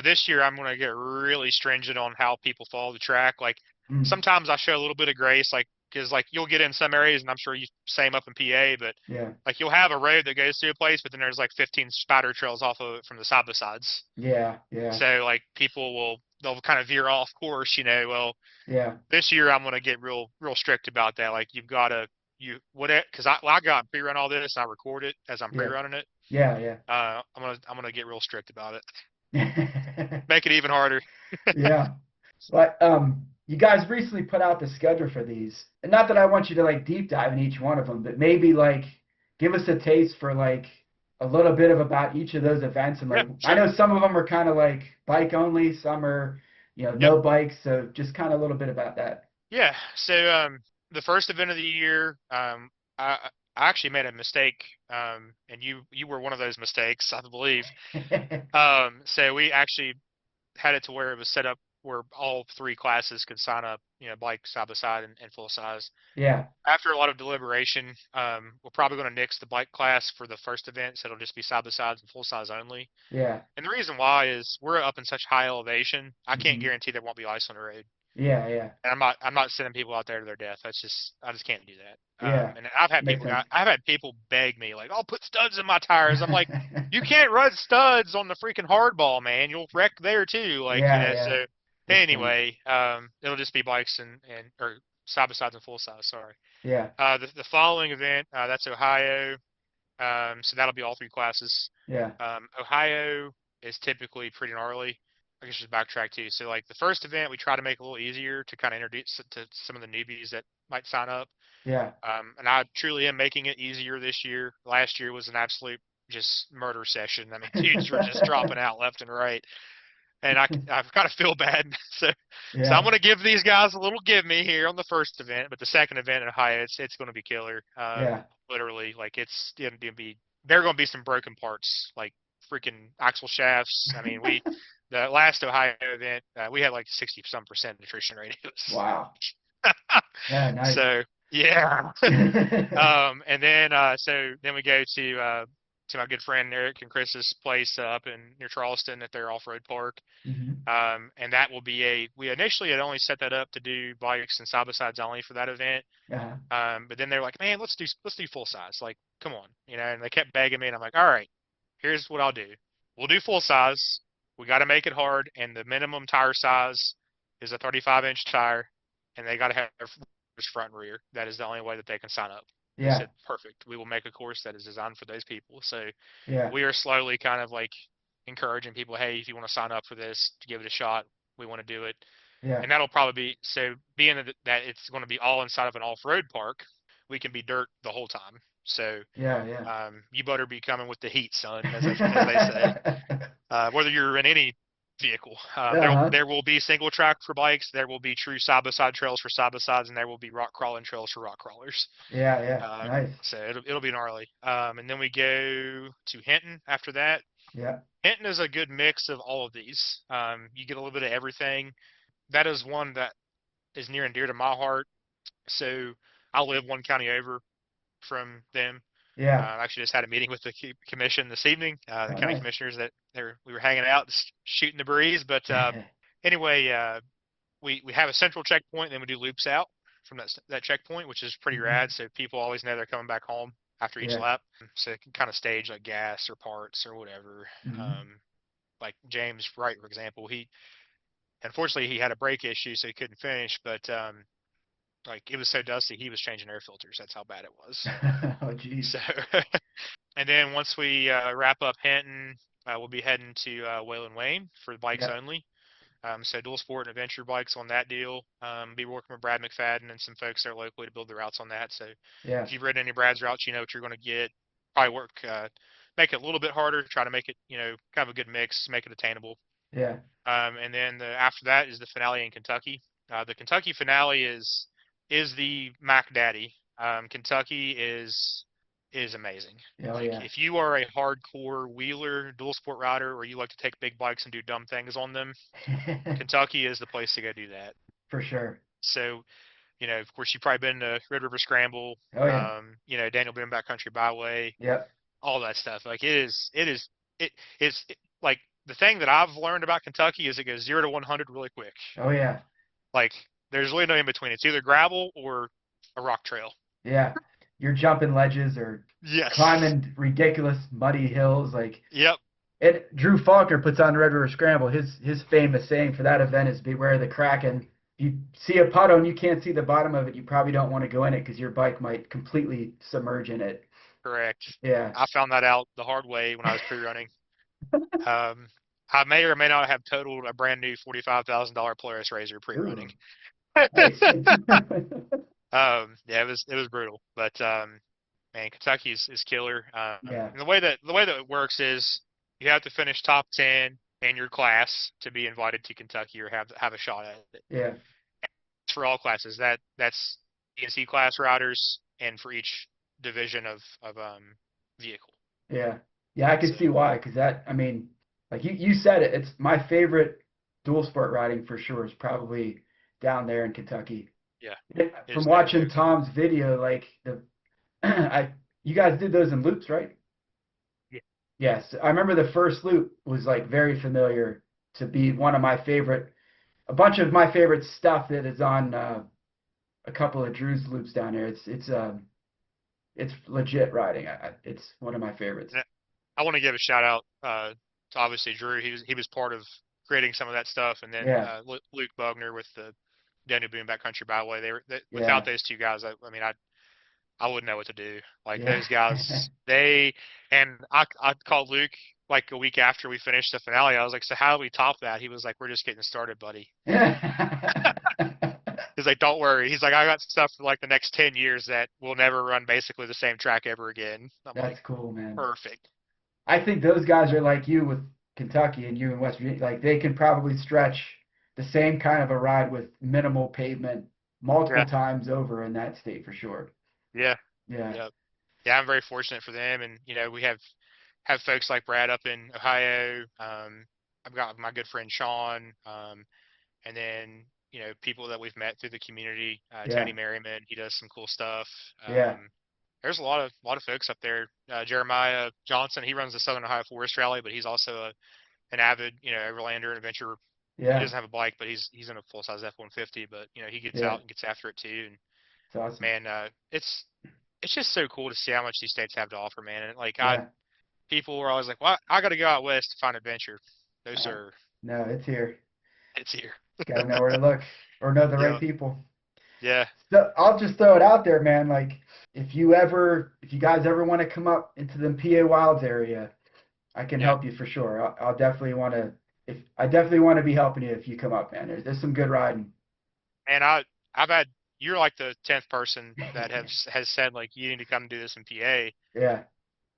this year, I'm going to get really stringent on how people follow the track. Like, Mm, sometimes I show a little bit of grace, like, because, like, you'll get in some areas, and I'm sure you same up in PA, but, yeah. like, you'll have a road that goes through a place, but then there's, like, 15 spider trails off of it from the side by sides. Yeah. Yeah. So, like, they'll kind of veer off course, Well, Yeah. this year, I'm going to get real strict about that. Like, you've got to, because I got pre-run all this, and I record it as I'm Yeah. pre-running it. Yeah. I'm gonna get real strict about it. Yeah. Make it even harder. Yeah. But you guys recently put out the schedule for these, and not that I want you to like deep dive in each one of them, but maybe like give us a taste for like a little bit of about each of those events. And Yeah, like I sure. know some of them are kind of like bike only, some are Yep. no bikes, so just kind of a little bit about that. Yeah. So the first event of the year, I actually made a mistake, and you were one of those mistakes, I believe. So we actually had it to where it was set up where all three classes could sign up, bike side by side and full size. Yeah, After a lot of deliberation, we're probably going to nix the bike class for the first event, so it'll just be side by sides and full size only. yeah, And the reason why is we're up in such high elevation. I can't hmm, guarantee there won't be ice on the road. yeah, yeah, And I'm not sending people out there to their death. I just can't do that. yeah. And I've had Makes people sense. I've had people beg me like, "I'll put studs in my tires." I'm like, "You can't run studs on the freaking hardball, man. You'll wreck there too." Like, Yeah, yeah. so Makes sense. anyway, it'll just be bikes and or side by sides and full size. Sorry. Yeah, The following event, that's Ohio. So that'll be all three classes. yeah, Ohio is typically pretty gnarly. I guess just backtrack too. So like the first event, we try to make a little easier to kind of introduce it to some of the newbies that might sign up. yeah. And I truly am making it easier this year. Last year was an absolute just murder session. I mean, dudes were just dropping out left and right, and I kind of feel bad. So I'm Yeah, gonna give these guys a little give me here on the first event, but the second event in Ohio, it's gonna be killer. yeah. Literally, like it's gonna be there are gonna be some broken parts, like freaking axle shafts. I mean, the last Ohio event, we had like 60% attrition rate. It Wow. was Yeah, nice. so yeah. And then then we go to my good friend Eric and Chris's place up in near Charleston at their off-road park. Hmm. And that will be we initially had only set that up to do bikes and side by sides only for that event. Uh-huh. But then they're like, man, let's do full size. Like, come on, and they kept begging me, and I'm like, all right, here's what I'll do. We'll do full size. We got to make it hard, and the minimum tire size is a 35-inch tire, and they got to have front and rear. That is the only way that they can sign up. They Yeah, said, perfect. We will make a course that is designed for those people. So yeah, we are slowly kind of like encouraging people, hey, if you want to sign up for this, to give it a shot, we want to do it. yeah, And that'll probably be so being that it's going to be all inside of an off-road park, we can be dirt the whole time. So yeah, yeah. you better be coming with the heat, son, as they say. Whether you're in any vehicle. Uh-huh. There will be single track for bikes. There will be true side by side trails for side by sides, and there will be rock crawling trails for rock crawlers. Yeah, yeah. Nice. So it'll be gnarly. And then we go to Hinton after that. Yeah. Hinton is a good mix of all of these. You get a little bit of everything. That is one that is near and dear to my heart. So I live one county over from them. Yeah. I actually just had a meeting with the commission this evening. The Oh, county nice. commissioners we were hanging out, just shooting the breeze. But anyway, we have a central checkpoint, then we do loops out from that checkpoint, which is pretty Mhm. rad. So people always know they're coming back home after each Yeah. lap, so it can kind of stage like gas or parts or whatever. Mhm. Like James Wright, for example, he unfortunately he had a brake issue, so he couldn't finish. But like it was so dusty, he was changing air filters. That's how bad it was. Oh, geez. So, and then once we wrap up Hinton, we'll be heading to Wayland Wayne for the bikes Yeah. only. So dual sport and adventure bikes on that deal. Be working with Brad McFadden and some folks there locally to build the routes on that. So Yeah. if you've ridden any Brad's routes, you know what you're going to get. Probably work, make it a little bit harder, try to make it, kind of a good mix, make it attainable. Yeah. And then after that is the finale in Kentucky. The Kentucky finale is the Mac Daddy. Kentucky is amazing. Oh, Like yeah. if you are a hardcore wheeler, dual sport rider, or you like to take big bikes and do dumb things on them, Kentucky is the place to go do that. For sure. So, of course, you've probably been to Red River Scramble, Oh, yeah. Daniel Boone Backcountry Byway, Yep. all that stuff. Like like the thing that I've learned about Kentucky is it goes 0 to 100 really quick. Oh, yeah. Like there's really no in between. It's either gravel or a rock trail. Yeah. You're jumping ledges or Yes. climbing ridiculous muddy hills. Like, Yep. it. Drew Faulkner puts on the Red River Scramble. His famous saying for that event is "Beware the Kraken." If you see a puddle and you can't see the bottom of it, you probably don't want to go in it because your bike might completely submerge in it. Correct. Yeah. I found that out the hard way when I was pre-running. Um, I may or may not have totaled a brand new $45,000 Polaris Razor pre-running. Ooh, nice. Yeah, it was brutal, but man, Kentucky is killer. Yeah. And the way that it works is you have to finish top 10 in your class to be invited to Kentucky or have a shot at it. Yeah. It's for all classes. That's ENC class riders and for each division of vehicle. Yeah. Yeah, I could So see why, because that, I mean, like you said it, it's my favorite dual sport riding for sure is probably down there in Kentucky. yeah, it From is no watching joke. Tom's video, like you guys did those in loops, right? Yeah, Yes. I remember the first loop was like very familiar to be one of my favorite, a bunch of my favorite stuff that is on a couple of Drew's loops down here. It's legit riding. It's one of my favorites. and I want to give a shout out to obviously Drew. He was part of creating some of that stuff, and then Yeah. Luke Bugner with the Daniel Boone Backcountry Byway. Without Yeah. those two guys, I mean, I wouldn't know what to do. Like Yeah. those guys, I called Luke like a week after we finished the finale. I was like, so how do we top that? He was like, we're just getting started, buddy. He's like, don't worry. He's like, I got stuff for like the next 10 years that will never run basically the same track ever again. I'm like, That's cool, man. perfect. I think those guys are like you with Kentucky and you in West Virginia. Like they can probably stretch the same kind of a ride with minimal pavement multiple Yeah, times over in that state for sure. yeah, Yeah. yeah, yeah. I'm very fortunate for them, and we have folks like Brad up in Ohio. I've got my good friend Sean, and then people that we've met through the community. Tony Yeah. Merriman, he does some cool stuff. Yeah. There's a lot of folks up there. Jeremiah Johnson, he runs the Southern Ohio Forest Rally, but he's also an avid overlander and adventurer. He Yeah. doesn't have a bike, but he's in a full size F-150. But he gets Yeah. out and gets after it too. And It's awesome. man, it's just so cool to see how much these states have to offer, man. And like Yeah. people were always like, "Well, I got to go out west to find adventure." No, Uh, sir, no, it's here. it's here. Got to know where to look or know the right Yeah, people. yeah, So I'll just throw it out there, man. Like if you guys ever want to come up into the PA Wilds area, I can yeah. help you for sure. I'll definitely want to. If I definitely want to be helping you if you come up, man. There's some good riding. And I've had you're like the 10th person that has said like you need to come do this in PA. Yeah.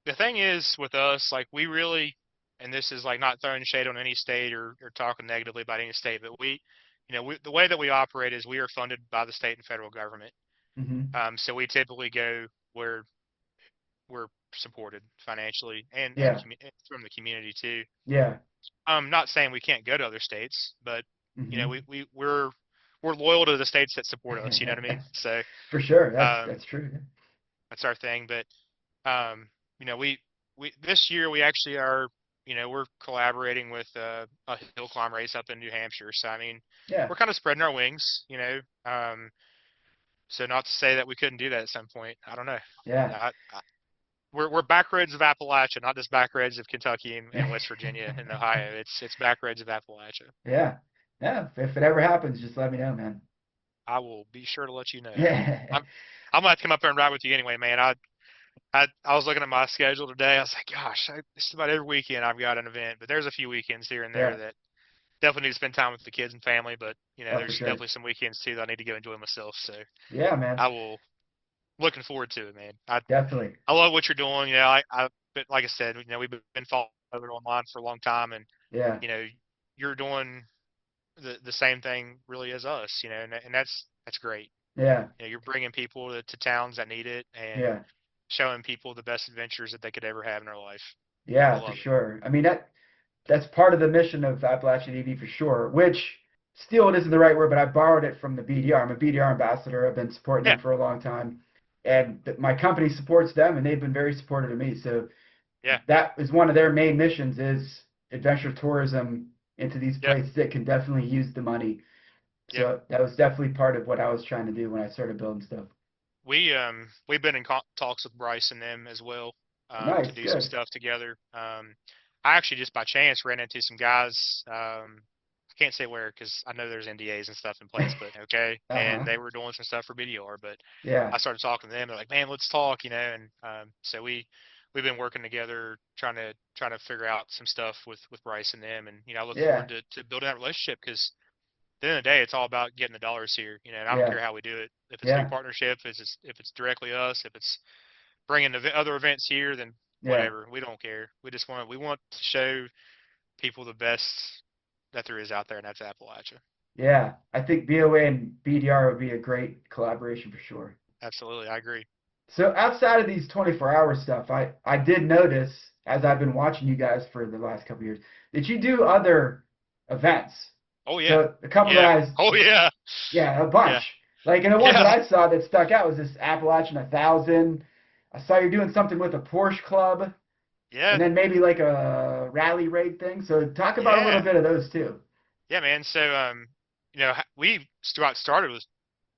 The thing is with us, like we really and this is like not throwing shade on any state or talking negatively about any state, but the way that we operate is we are funded by the state and federal government. Hmm. So we typically go where we're supported financially and Yeah. from the community too. Yeah. Not saying we can't go to other states, but Hmm. we're loyal to the states that support us. You know what I mean? So For sure. um, That's true. that's our thing. But um, we this year we actually are. We're collaborating with a hill climb race up in New Hampshire. So I mean, Yeah. we're kind of spreading our wings. So not to say that we couldn't do that at some point. I don't know. Yeah. We're Backroads of Appalachia, not just Backroads of Kentucky and West Virginia and Ohio. It's Backroads of Appalachia. Yeah. Yeah. If it ever happens, just let me know, man. I will be sure to let you know. Yeah. I'm I'm gonna have to come up there and ride with you anyway, man. I was looking at my schedule today. I was like, gosh, just about every weekend I've got an event, but there's a few weekends here and there Yeah. that definitely need to spend time with the kids and family. But Oh, for there's sure. definitely some weekends too that I need to go enjoy myself. So Yeah, man. I will looking forward to it, man. Definitely. I love what you're doing. But like I said, we've been following online for a long time, and Yeah. you know, you're doing the same thing really as us, and that's great. Yeah. You're bringing people to towns that need it and Yeah. showing people the best adventures that they could ever have in their life. I Yeah, for love it. sure. I mean, that's part of the mission of Appalachian ADV for sure, which still it isn't the right word, but I borrowed it from the BDR. I'm a BDR ambassador. I've been supporting Yeah, them for a long time. And my company supports them, and they've been very supportive of me. So yeah, that is one of their main missions is adventure tourism into these yeah, places that can definitely use the money. yep. So that was definitely part of what I was trying to do when I started building stuff. We've been in talks with Bryce and them as well to Nice, do some good. stuff together. I actually just by chance ran into some guys. I can't say where because I know there's NDAs and stuff in place, but okay, and Uh-huh. they were doing some stuff for BDR. But Yeah. I started talking to them. They're like, "Man, let's talk," and so we've been working together, trying to figure out some stuff with Bryce and them, and I look Yeah. forward to building that relationship because the end of the day, it's all about getting the dollars here, and I don't Yeah. care how we do it. If it's through Yeah. partnership, if it's directly us, if it's bringing other events here, then Yeah. whatever. We don't care. We want to show people the best that there is out there, and that's Appalachia. Yeah, I think BOA and BDR would be a great collaboration for sure. Absolutely, I agree. So outside of these 24-hour stuff, I did notice as I've been watching you guys for the last couple of years that you do other events. Oh yeah, So a couple that yeah. I, Oh yeah, yeah, a bunch. yeah, Like, and the ones that yeah, I saw that stuck out was this Appalachian 1000. I saw you're doing something with a Porsche club, yeah, and then maybe like a rally raid thing. So talk about a little yeah, bit of those too. yeah, man. So we started with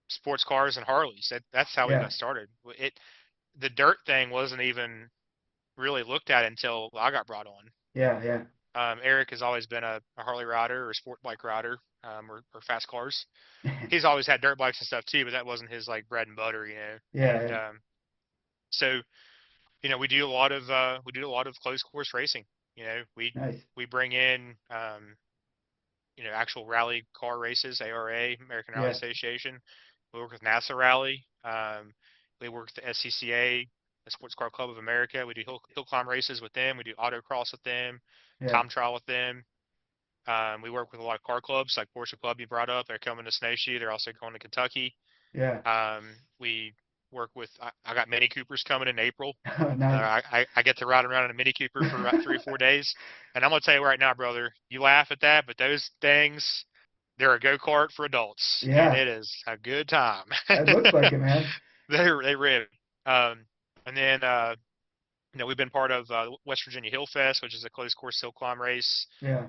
sports cars and Harleys. That's how we Yeah, got started. The dirt thing wasn't even really looked at until I got brought on. yeah, yeah, Eric has always been a Harley rider or a sport bike rider, or fast cars. He's always had dirt bikes and stuff too, but that wasn't his like bread and butter. yeah, And yeah. so we do a lot of closed course racing. You know, we Nice. we bring in actual rally car races, ARA, American Rally Yeah, Association. We work with NASA Rally. We work with the SCCA, the Sports Car Club of America. We do hill climb races with them. We do autocross with them, yeah, time trial with them. We work with a lot of car clubs, like Porsche Club you brought up. They're coming to Snowshoe. They're also going to Kentucky. yeah. We work with. I got Mini Coopers coming in April. Nice. I get to ride around in a Mini Cooper for about 3 or 4 days, and I'm gonna tell you right now, brother. You laugh at that, but those things, they're a go kart for adults, and Yeah, it is a good time. it looks like it, man. They rip. Um, and then we've been part of West Virginia Hill Fest, which is a closed course hill climb race. Yeah,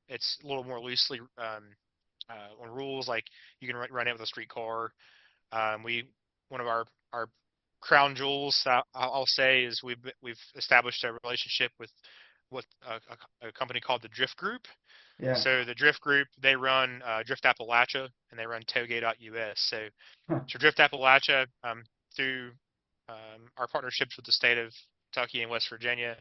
It's a little more loosely on rules. Like you can run it with a street car. We One of our crown jewels, I'll say, is we've established a relationship with a company called the Drift Group. yeah. So the Drift Group, they run Drift Appalachia and they run Tailgate.us. Huh. So Drift Appalachia, through our partnerships with the state of Kentucky and West Virginia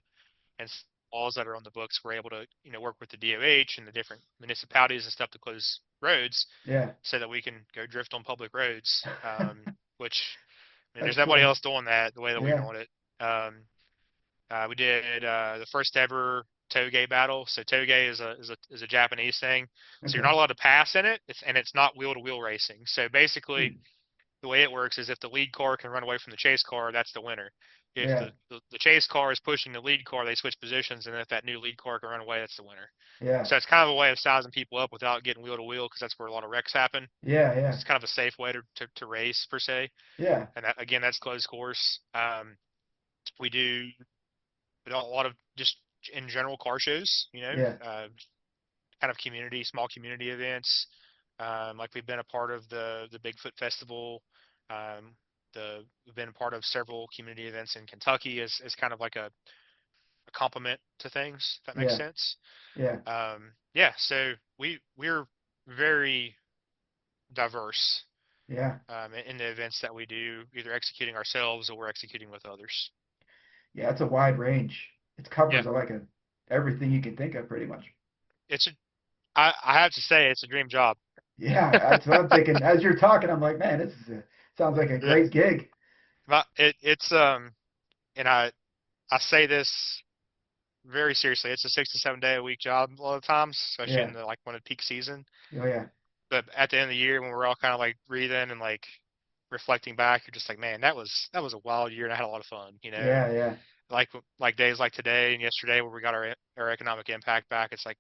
and laws that are on the books, we're able to work with the DOH and the different municipalities and stuff to close roads Yeah. so that we can go drift on public roads. Which I mean, That's there's nobody cool. else doing that the way that we're Yeah. doing it. We did the first ever. toge battle. So toge is a Japanese thing. So you're Okay. not allowed to pass in it, and it's not wheel to wheel racing. So basically, Hmm. the way it works is if the lead car can run away from the chase car, that's the winner. If Yeah. the chase car is pushing the lead car, they switch positions, and if that new lead car can run away, that's the winner. Yeah. So it's kind of a way of sizing people up without getting wheel to wheel, because that's where a lot of wrecks happen. Yeah. Yeah. It's kind of a safe way to race per se. Yeah. And that, again, that's closed course. We do a lot of just in general car shows, Yeah. kind of small community events. Like we've been a part of the Bigfoot Festival. Um, we've been a part of several community events in Kentucky as kind of like a complement to things, if that makes Yeah. sense. Yeah. Yeah, so we're very diverse Yeah. in the events that we do, either executing ourselves or we're executing with others. Yeah. It's a wide range. It Yeah, covers like everything you can think of, pretty much. it's a, I have to say it's a dream job. Yeah. That's what I'm thinking. As you're talking, I'm like, man, sounds like a Yeah, great gig. but it's and I say this very seriously. It's a 6 to 7 day a week job a lot of times, especially Yeah. in the like when it's peak season. Oh yeah. But at the end of the year, when we're all kind of like breathing and like reflecting back, you're just like, man, that was a wild year, and I had a lot of fun, Yeah. And Yeah. like days like today and yesterday where we got our economic impact back, it's like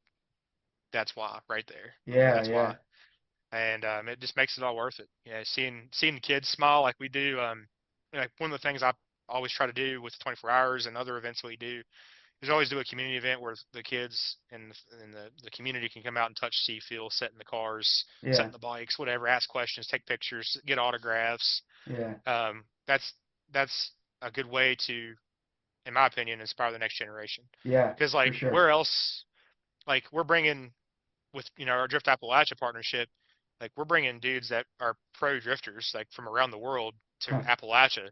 that's why right there, Yeah. that's why, Yeah. and it just makes it all worth it. Seeing the kids smile like we do. Like one of the things I always try to do with the 24 hours and other events we do is always do a community event where the kids and the community can come out and touch, see, feel, sit in the cars, sit Yeah. in the bikes, whatever, ask questions, take pictures, get autographs. Yeah. That's a good way to, in my opinion, inspire the next generation. Yeah. Because For like sure. where else, like we're bringing with our Drift Appalachia partnership, like we're bringing dudes that are pro drifters like from around the world to Huh. Appalachia,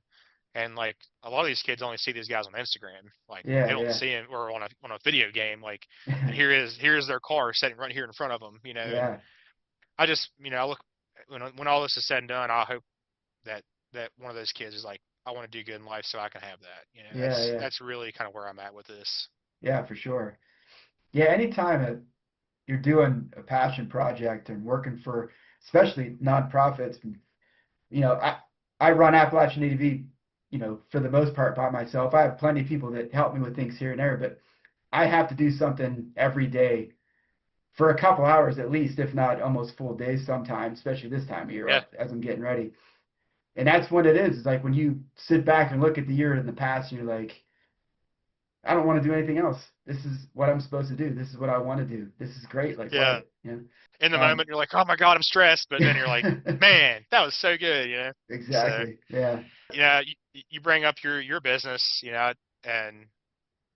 and like a lot of these kids only see these guys on Instagram. Like they Yeah. don't Yeah. see him or on a video game. Like, and here's their car sitting right here in front of them. And Yeah. I just I look when all this is said and done, I hope that one of those kids is like, I want to do good in life so I can have that. Yeah. Yeah. That's really kind of where I'm at with this. Yeah. For sure. Yeah. Anytime you're doing a passion project and working for, especially nonprofits, I run Appalachian ADV, for the most part by myself. I have plenty of people that help me with things here and there, but I have to do something every day for a couple hours at least, if not almost full days sometimes, especially this time of year Yeah, as I'm getting ready. And that's what it is. It's like when you sit back and look at the year in the past, you're like, I don't want to do anything else. This is what I'm supposed to do. This is what I want to do. This is great. Like, love yeah. it. In the Um, moment, you're like, oh my god, I'm stressed, but then you're like, man, that was so good. So exactly. Yeah. you bring up your business, and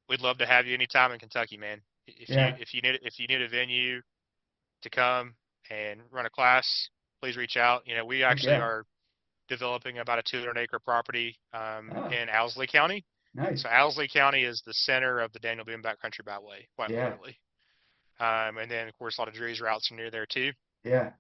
we'd love to have you anytime in Kentucky, man. Yeah. If you need a venue to come and run a class, please reach out. We Heck actually yeah. are developing about a 200-acre property Oh, in Owsley County. nice. So Owsley County is the center of the Daniel Boone Backcountry Byway, quite Yeah. literally. And then, of course, a lot of Drew's routes are near there too. Yeah.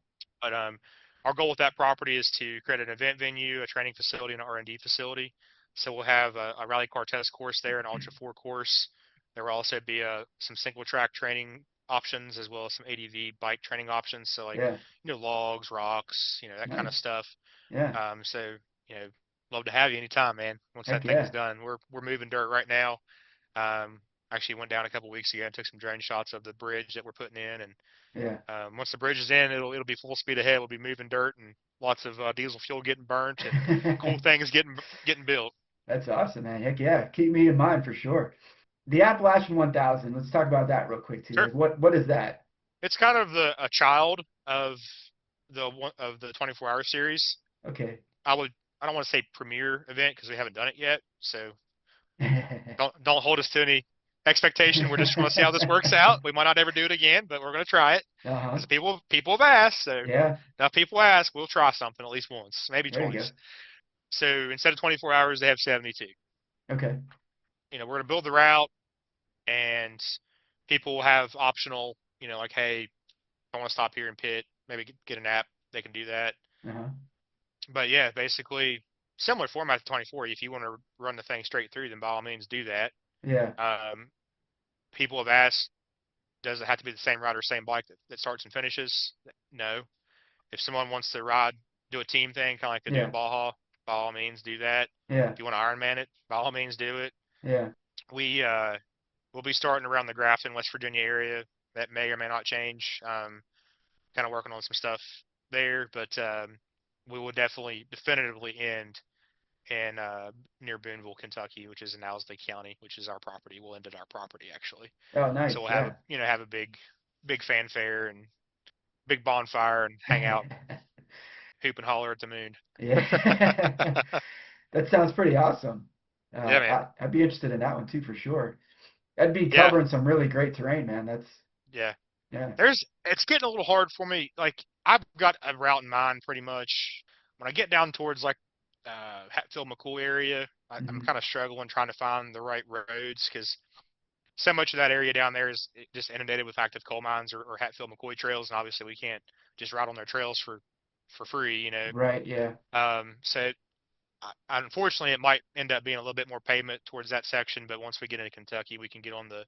But our goal with that property is to create an event venue, a training facility, and an R&D facility. So we'll have a rally car test course there, an Ultra 4 course. There will also be some single track training options as well as some ADV bike training options. So like, Yeah. logs, rocks, that kind of Nice. stuff. Yeah. So, love to have you anytime, man. Once that Heck thing is yeah. done, we're moving dirt right now. Actually went down a couple weeks ago and took some drone shots of the bridge that we're putting in, and Yeah. once the bridge is in, it'll be full speed ahead. We'll be moving dirt and lots of diesel fuel getting burnt and cool things getting built. That's awesome, man. Heck yeah. Keep me in mind for sure. The Appalachian 1000, let's talk about that real quick too. Sure, Like what is that? it's kind of a child of the 24-hour series. Okay. I don't want to say premiere event because we haven't done it yet, so don't hold us to any expectation. We're just going to see how this works out. We might not ever do it again, but we're going to try it Uh-huh. because people have asked. So Yeah. enough people ask, we'll try something at least once, maybe There you go. twice. So instead of 24 hours, they have 72. Okay. We're going to build the route, and people will have optional, like, hey, I want to stop here and pit, maybe get a nap. They can do that. Uh-huh. But yeah, basically similar format to 24. If you want to run the thing straight through, then by all means do that. Yeah. Um, people have asked, does it have to be the same ride or same bike that starts and finishes? No. If someone wants to ride, do a team thing, kind of like they do in Yeah. Baja, by all means do that. Yeah. If you want to Ironman it, by all means do it. Yeah. We we'll be starting around the Grafton, West Virginia area. That may or may not change. Kind of working on some stuff there, but we will definitively end in near Booneville, Kentucky, which is in Owsley County, which is our property. We'll end at our property actually. Oh, So nice. we'll have Yeah. a have a big fanfare and big bonfire and hang out, hoop and holler at the moon. Yeah. That sounds pretty awesome. Yeah, man. I'd be interested in that one too, for sure. I'd be Yeah, covering some really great terrain, man. That's, yeah. yeah. It's getting a little hard for me. Like I've got a route in mind pretty much. When I get down towards like Hatfield McCoy area, I'm Hmm. kind of struggling trying to find the right roads because so much of that area down there is just inundated with active coal mines or Hatfield McCoy trails, and obviously we can't just ride on their trails for free, you know. Right. Yeah. So unfortunately, it might end up being a little bit more pavement towards that section, but once we get into Kentucky, we can get on the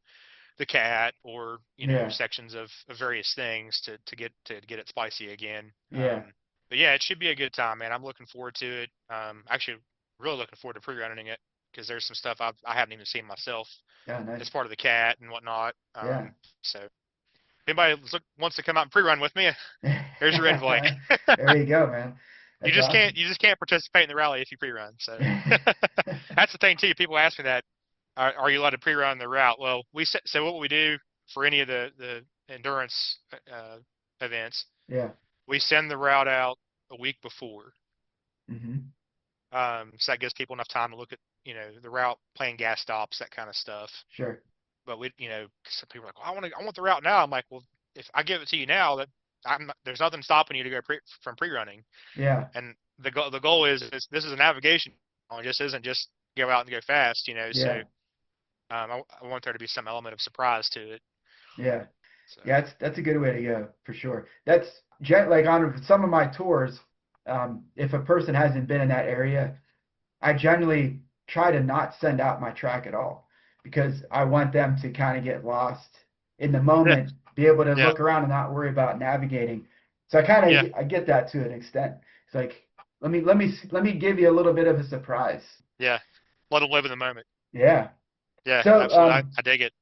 cat or Yeah. sections of various things to get it spicy again. Yeah. But yeah, it should be a good time, man. I'm looking forward to it. Actually, really looking forward to pre-running it because there's some stuff I haven't even seen myself Yeah. Nice. as part of the cat and whatnot. Yeah. So if anybody wants to come out and pre-run with me, there's your invite. There you go, man. You That's just can't awesome. you just can't participate in the rally if you pre-run. So that's the thing too. People ask me that, are you allowed to pre-run the route? Well, so what we do for any of the endurance events, Yeah. we send the route out a week before. Hmm. So that gives people enough time to look at the route, plan gas stops, that kind of stuff. Sure. But some people are like, well, I want the route now. I'm like, well, if I give it to you now, there's nothing stopping you to go from pre-running. Yeah. And the goal is this is a navigation. It just isn't just go out and go fast, So Yeah. I want there to be some element of surprise to it. Yeah. So Yeah. That's a good way to go for sure. That's like on some of my tours. If a person hasn't been in that area, I generally try to not send out my track at all because I want them to kind of get lost in the yeah, moment, be able to yeah, look around and not worry about navigating. So I kind yeah, of I get that to an extent. It's like let me give you a little bit of a surprise. yeah. Let them live in the moment. Yeah. Yeah, So absolutely. I dig it.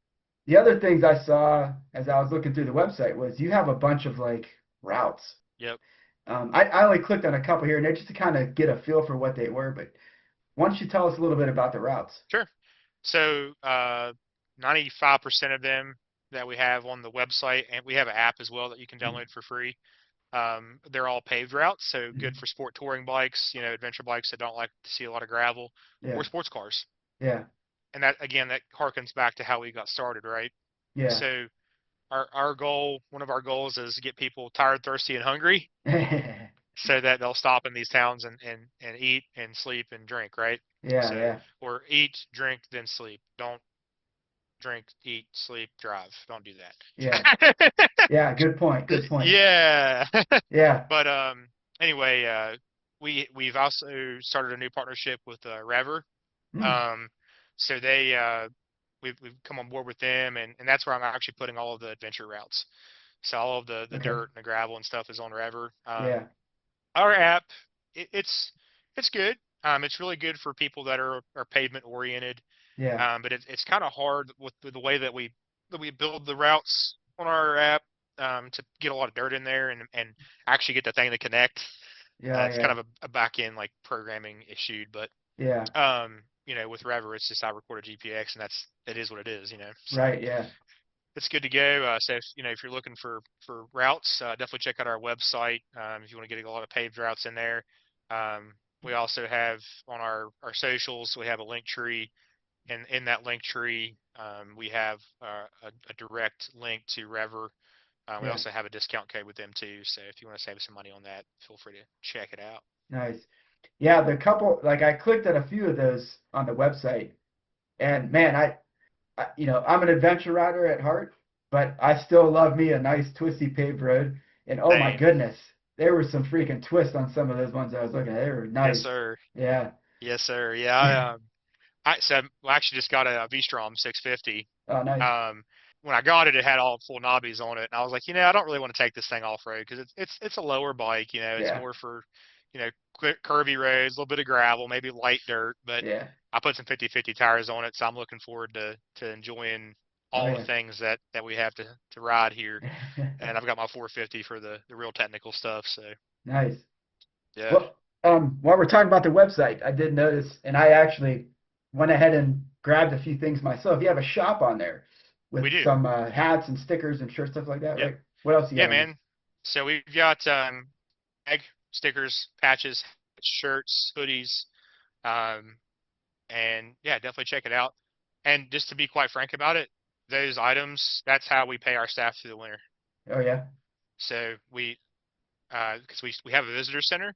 the other things I saw as I was looking through the website was you have a bunch of like routes. Yep. I only clicked on a couple here and there just to kind of get a feel for what they were, but why don't you tell us a little bit about the routes? Sure. So 95% of them that we have on the website, and we have an app as well that you can Mm. download for free. They're all paved routes, so good Mhm. for sport touring bikes, adventure bikes that don't like to see a lot of gravel, or Yeah. sports cars. Yeah. And that again, that harkens back to how we got started, right? Yeah. So our goal, one of our goals, is to get people tired, thirsty, and hungry, so that they'll stop in these towns and eat and sleep and drink, right? Yeah. So, Yeah. or eat, drink, then sleep. Don't drink, eat, sleep, drive. Don't do Yeah. that. Yeah. Good point. Good point. Yeah. Yeah. But anyway, we've also started a new partnership with Rever. Mm. Um, so we've come on board with them, and that's where I'm actually putting all of the adventure routes. So all of the Okay. dirt and the gravel and stuff is on Rever. Yeah. Our app, it's good. It's really good for people that are pavement oriented. Yeah. But it's kind of hard with the way that we build the routes on our app, to get a lot of dirt in there and actually get the thing to connect. Yeah. It's Yeah. kind of a back end like programming issue, but Yeah. with Rever, it's just I record a GPX and it is what it is. So Right. Yeah. it's good to go. So if you're looking for routes, definitely check out our website, if you want to get a lot of paved routes in there. We also have on our socials, we have a link tree, and in that link tree, we have a direct link to Rever. We Yeah. also have a discount code with them too. So if you want to save some money on that, feel free to check it out. Nice. Yeah. The couple, like I clicked at a few of those on the website, and man, I'm an adventure rider at heart, but I still love me a nice twisty paved road. And oh my Same. goodness, there were some freaking twists on some of those ones I was looking at. They were Yes, nice. sir. Yeah. Yes, sir. Yeah, I actually just got a V-Strom 650. Oh, nice. Um, when I got it, it had all full knobbies on it, and I was like, I don't really want to take this thing off road because it's a lower bike. It's Yeah, more for, quick curvy roads, a little bit of gravel, maybe light dirt. But yeah. I put some 50/50 tires on it, so I'm looking forward to enjoying Oh, all the yeah. things that we have to ride here. And I've got my 450 for the real technical stuff. So Nice. yeah, Well, while we're talking about the website, I did notice, and I actually went ahead and grabbed a few things myself. You have a shop on there we with do. some hats and stickers and shirts, stuff like that, Yep. right? What else you Yeah, got on there? man. So we've got tag stickers, patches, shirts, hoodies. Um, and yeah, definitely check it out. And just to be quite frank about it, those items, that's how we pay our staff through the winter. Oh, yeah, So because we have a visitor center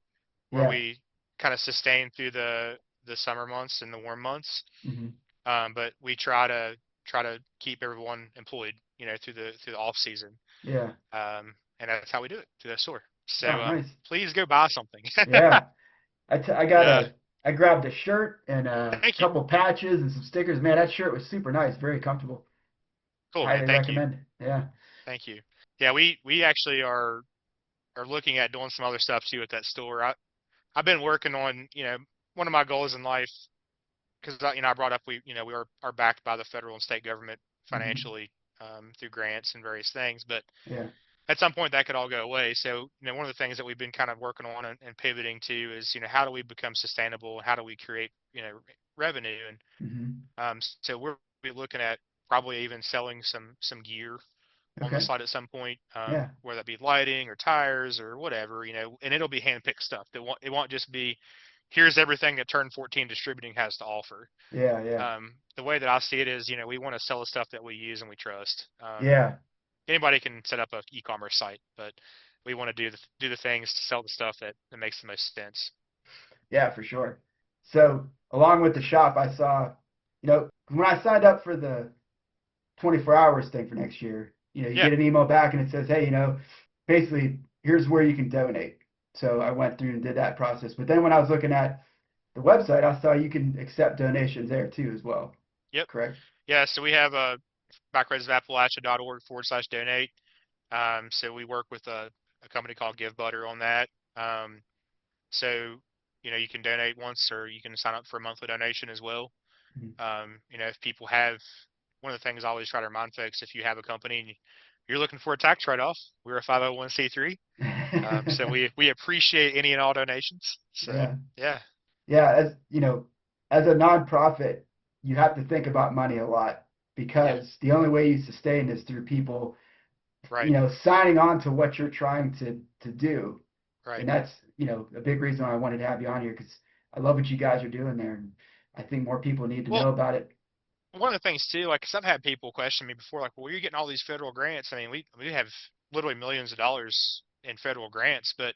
where yeah. we kind of sustain through the summer months and the warm months. Hmm. But we try to keep everyone employed, through the off season. Yeah. And that's how we do it through that store. So Oh, nice. please go buy something. Yeah. I got Yeah, I grabbed a shirt and a thank you. couple patches and some stickers. Man, that shirt was super nice, very comfortable. Cool, man. Highly Thank you. recommend. Yeah. Thank you. Yeah, we actually are looking at doing some other stuff too at that store. I've been working on, one of my goals in life because I brought up we are backed by the federal and state government Hmm. financially through grants and various things, but Yeah. at some point that could all go away. So one of the things that we've been kind of working on and pivoting to is how do we become sustainable? How do we create revenue? And Hmm. so we're looking at probably even selling some gear on the Okay. site at some point, Yeah. whether that be lighting or tires or whatever, and it'll be hand-picked stuff. It won't just be, here's everything that Turn 14 Distributing has to offer. Yeah. Yeah. The way that I see it is, we want to sell the stuff that we use and we trust. Yeah. Anybody can set up a e-commerce site, but we want to do the things to sell the stuff that makes the most sense. Yeah, for sure. So along with the shop, I saw, when I signed up for the 24 hours thing for next year, you Yeah. get an email back and it says, hey, basically here's where you can donate. So I went through and did that process. But then when I was looking at the website, I saw you can accept donations there too as well. Yep. Correct? Yeah. So we have backroads.appalachia.org/donate. So we work with a company called Give Butter on that. Um, so, you can donate once or you can sign up for a monthly donation as well. Mhm. If people have, one of the things I always try to remind folks, if you have a company and you're looking for a tax write-off, we're a 501(c)(3). So we appreciate any and all donations. So Yeah. yeah, Yeah, as a nonprofit, you have to think about money a lot yeah, because the only way you sustain is through people, right, signing on to what you're trying to do. right. And that's, a big reason why I wanted to have you on here because I love what you guys are doing there, and I think more people need to Well, know about it. one of the things too, like, 'cause I've had people question me before, like, well, you're getting all these federal grants. I mean, we have literally millions of dollars in federal grants, but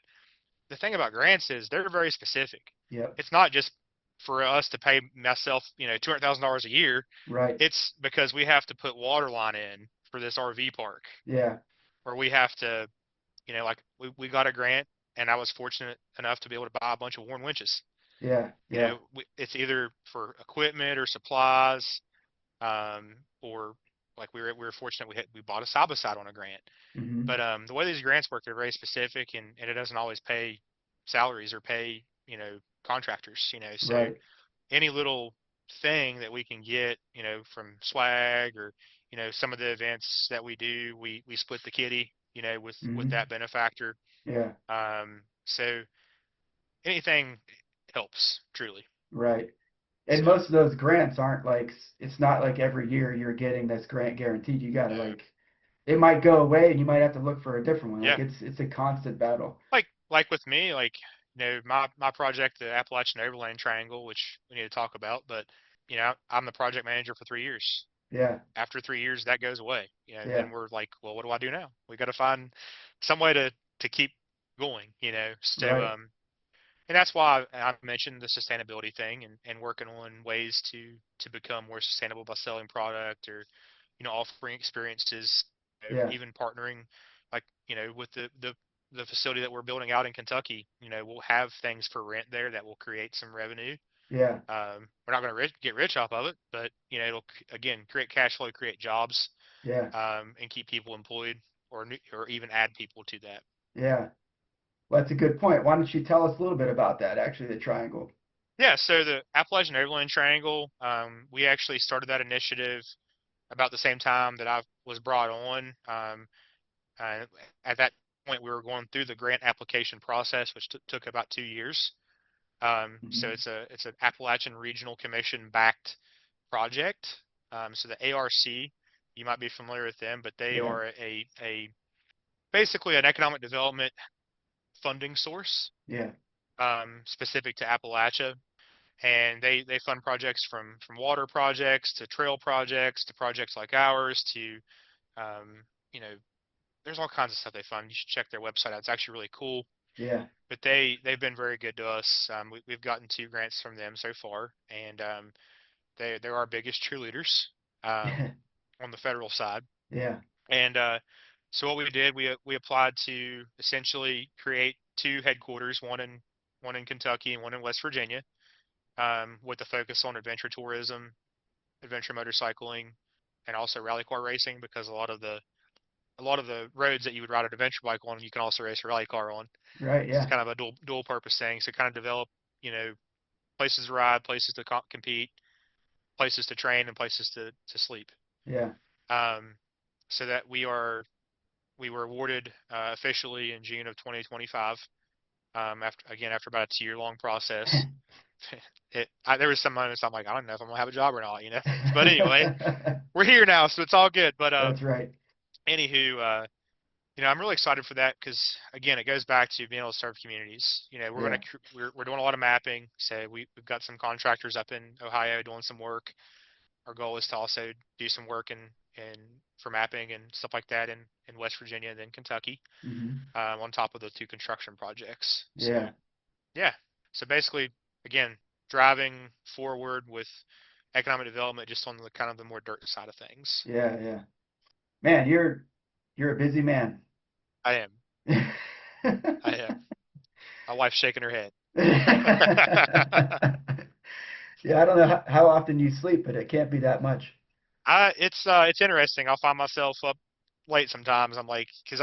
the thing about grants is they're very specific. Yep. It's not just for us to pay myself, $200,000 a year. Right. It's because we have to put water line in for this RV park, Yeah. or we have to, like we got a grant, and I was fortunate enough to be able to buy a bunch of Warn winches. Yeah. Yeah. It's either for equipment or supplies, or like we were fortunate we bought a side by side on a grant. Hmm. But the way these grants work, they're very specific, and it doesn't always pay salaries or pay contractors. So Right. any little thing that we can get, from swag or some of the events that we do, we split the kitty, with Hmm. that benefactor. Yeah. So anything helps truly. Right. And So most of those grants aren't like, it's not like every year you're getting this grant guaranteed. You got to no, like, it might go away and you might have to look for a different one. Like yeah, it's a constant battle. like with me, like my project, the Appalachian Overland Triangle, which we need to talk about, but I'm the project manager for 3 years. Yeah. After 3 years, that goes away. Yeah. Then we're like, well, what do I do now? We got to find some way to keep going. So Right. and that's why I mentioned the sustainability thing and working on ways to become more sustainable by selling product or offering experiences, Yeah. even partnering, like with the facility that we're building out in Kentucky. We'll have things for rent there that will create some revenue. Yeah. We're not going to get rich off of it, but it'll again create cash flow, create jobs, Yeah. and keep people employed, or even add people to that. Yeah. Well, that's a good point. Why don't you tell us a little bit about that, actually, the triangle? Yeah, so the Appalachian Overland Triangle, we actually started that initiative about the same time that I was brought on. Uh, at that point, we were going through the grant application process, which took about 2 years. So Hmm. it's an Appalachian Regional Commission backed project. So the ARC, you might be familiar with them, but they Yeah. are a basically an economic development funding source, Yeah. specific to Appalachia, and they fund projects from water projects to trail projects to projects like ours to um, you know there's all kinds of stuff they fund. You should check their website out. It's actually really cool. Yeah. But they've been very good to us. We've gotten 2 grants from them so far, and they're our biggest cheerleaders on the federal side. Yeah. And so what we did, we applied to essentially create 2 headquarters, one in Kentucky and one in West Virginia, with a focus on adventure tourism, adventure motorcycling, and also rally car racing, because a lot of the roads that you would ride an adventure bike on, you can also race a rally car on. Right. So it's Yeah. kind of a dual purpose thing. So kind of develop, places to ride, places to compete, places to train, and places to sleep. Yeah. Um, so that we were awarded officially in June of 2025. After about a 2 year long process. There was some moments I'm like, I don't know if I'm gonna have a job or not. But anyway, we're here now, so it's all good. But That's right. anywho, I'm really excited for that because again, it goes back to being able to serve communities. Yeah. We're doing a lot of mapping. So we've got some contractors up in Ohio doing some work. Our goal is to also do some work in for mapping and stuff like that in West Virginia and then Kentucky, Hmm. on top of the 2 construction projects. So Yeah. yeah, so basically, again, driving forward with economic development just on the kind of the more dirt side of things. Yeah. Yeah. Man, you're a busy man. I am. I am. My wife's shaking her head. Yeah, I don't know how often you sleep, but it can't be that much. It's interesting. I'll find myself up late sometimes. I'm like, because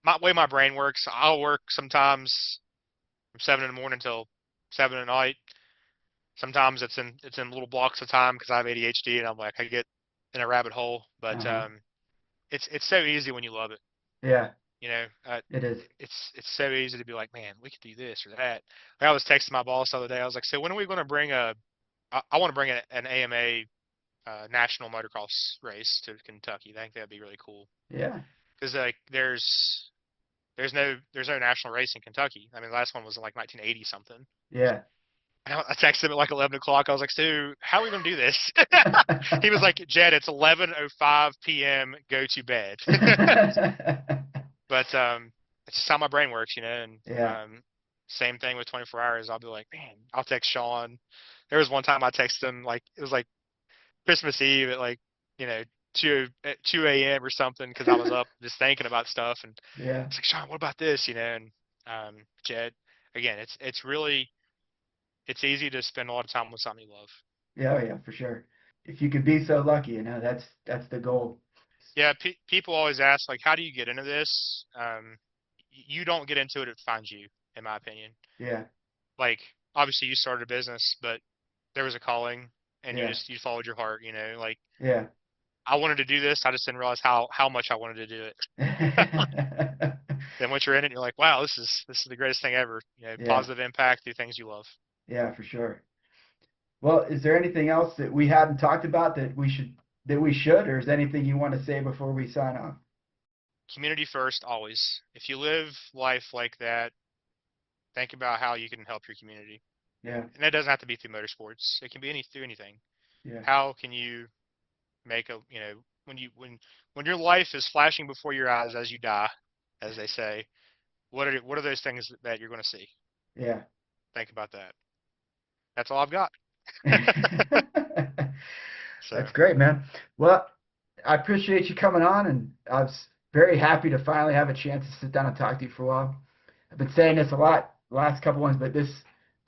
my way my brain works, I'll work sometimes from 7 in the morning till 7 at night. Sometimes it's in little blocks of time because I have ADHD, and I'm like I get in a rabbit hole. But Uh-huh. it's so easy when you love it. Yeah, You know, uh, it is. it's so easy to be like, man, we could do this or that. Like I was texting my boss the other day. I was like, so when are we going to bring I want to bring an AMA national motocross race to Kentucky. I think that'd be really cool Yeah. because like there's no national race in Kentucky. I mean, the last one was in like 1980 something. Yeah. I texted him at like 11 o'clock. I was like, so how are we gonna do this? He was like, Jed, it's 11:05 p.m. Go to bed. But it's just how my brain works. And Yeah. same thing with 24 hours. I'll be like, man, I'll text Sean. There was one time I texted him like it was like Christmas Eve at like you know 2 a.m. or something because I was up just thinking about stuff, and Yeah. it's like, Sean, what about this? And Jed, again, it's easy to spend a lot of time with something you love. Yeah, oh yeah, for sure. If you could be so lucky, that's the goal. Yeah, people always ask like, how do you get into this? You don't get into it; it finds you, in my opinion. Yeah. Like, obviously, you started a business, but there was a calling, and Yeah. you followed your heart. Like Yeah. I wanted to do this, I just didn't realize how much I wanted to do it. Then once you're in it, you're like, wow, this is the greatest thing ever. Yeah. Positive impact through things you love. Yeah, for sure. Well, is there anything else that we haven't talked about that we should, or is there anything you want to say before we sign off? Community first, always. If you live life like that, think about how you can help your community. Yeah. And that doesn't have to be through motorsports. It can be through anything. Yeah. How can you make when your life is flashing before your eyes as you die, as they say, what are those things that you're going to see? Yeah. Think about that. That's all I've got. So That's great, man. Well, I appreciate you coming on, and I was very happy to finally have a chance to sit down and talk to you for a while. I've been saying this a lot the last couple ones, but this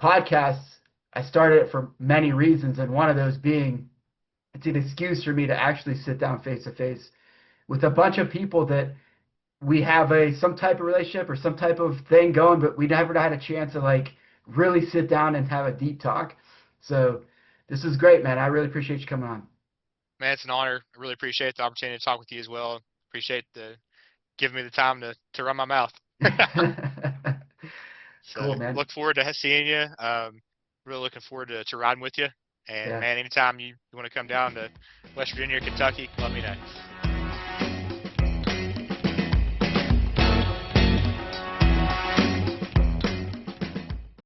podcast, I started it for many reasons, and one of those being it's an excuse for me to actually sit down face to face with a bunch of people that we have some type of relationship or some type of thing going, but we never had a chance to like really sit down and have a deep talk. So this is great, man. I really appreciate you coming on. Man, it's an honor. I really appreciate the opportunity to talk with you as well. Appreciate the giving me the time to run my mouth. So Cool, man. look forward to seeing you. Really looking forward to riding with you. And Yeah. man, anytime you want to come down to West Virginia or Kentucky, let me know.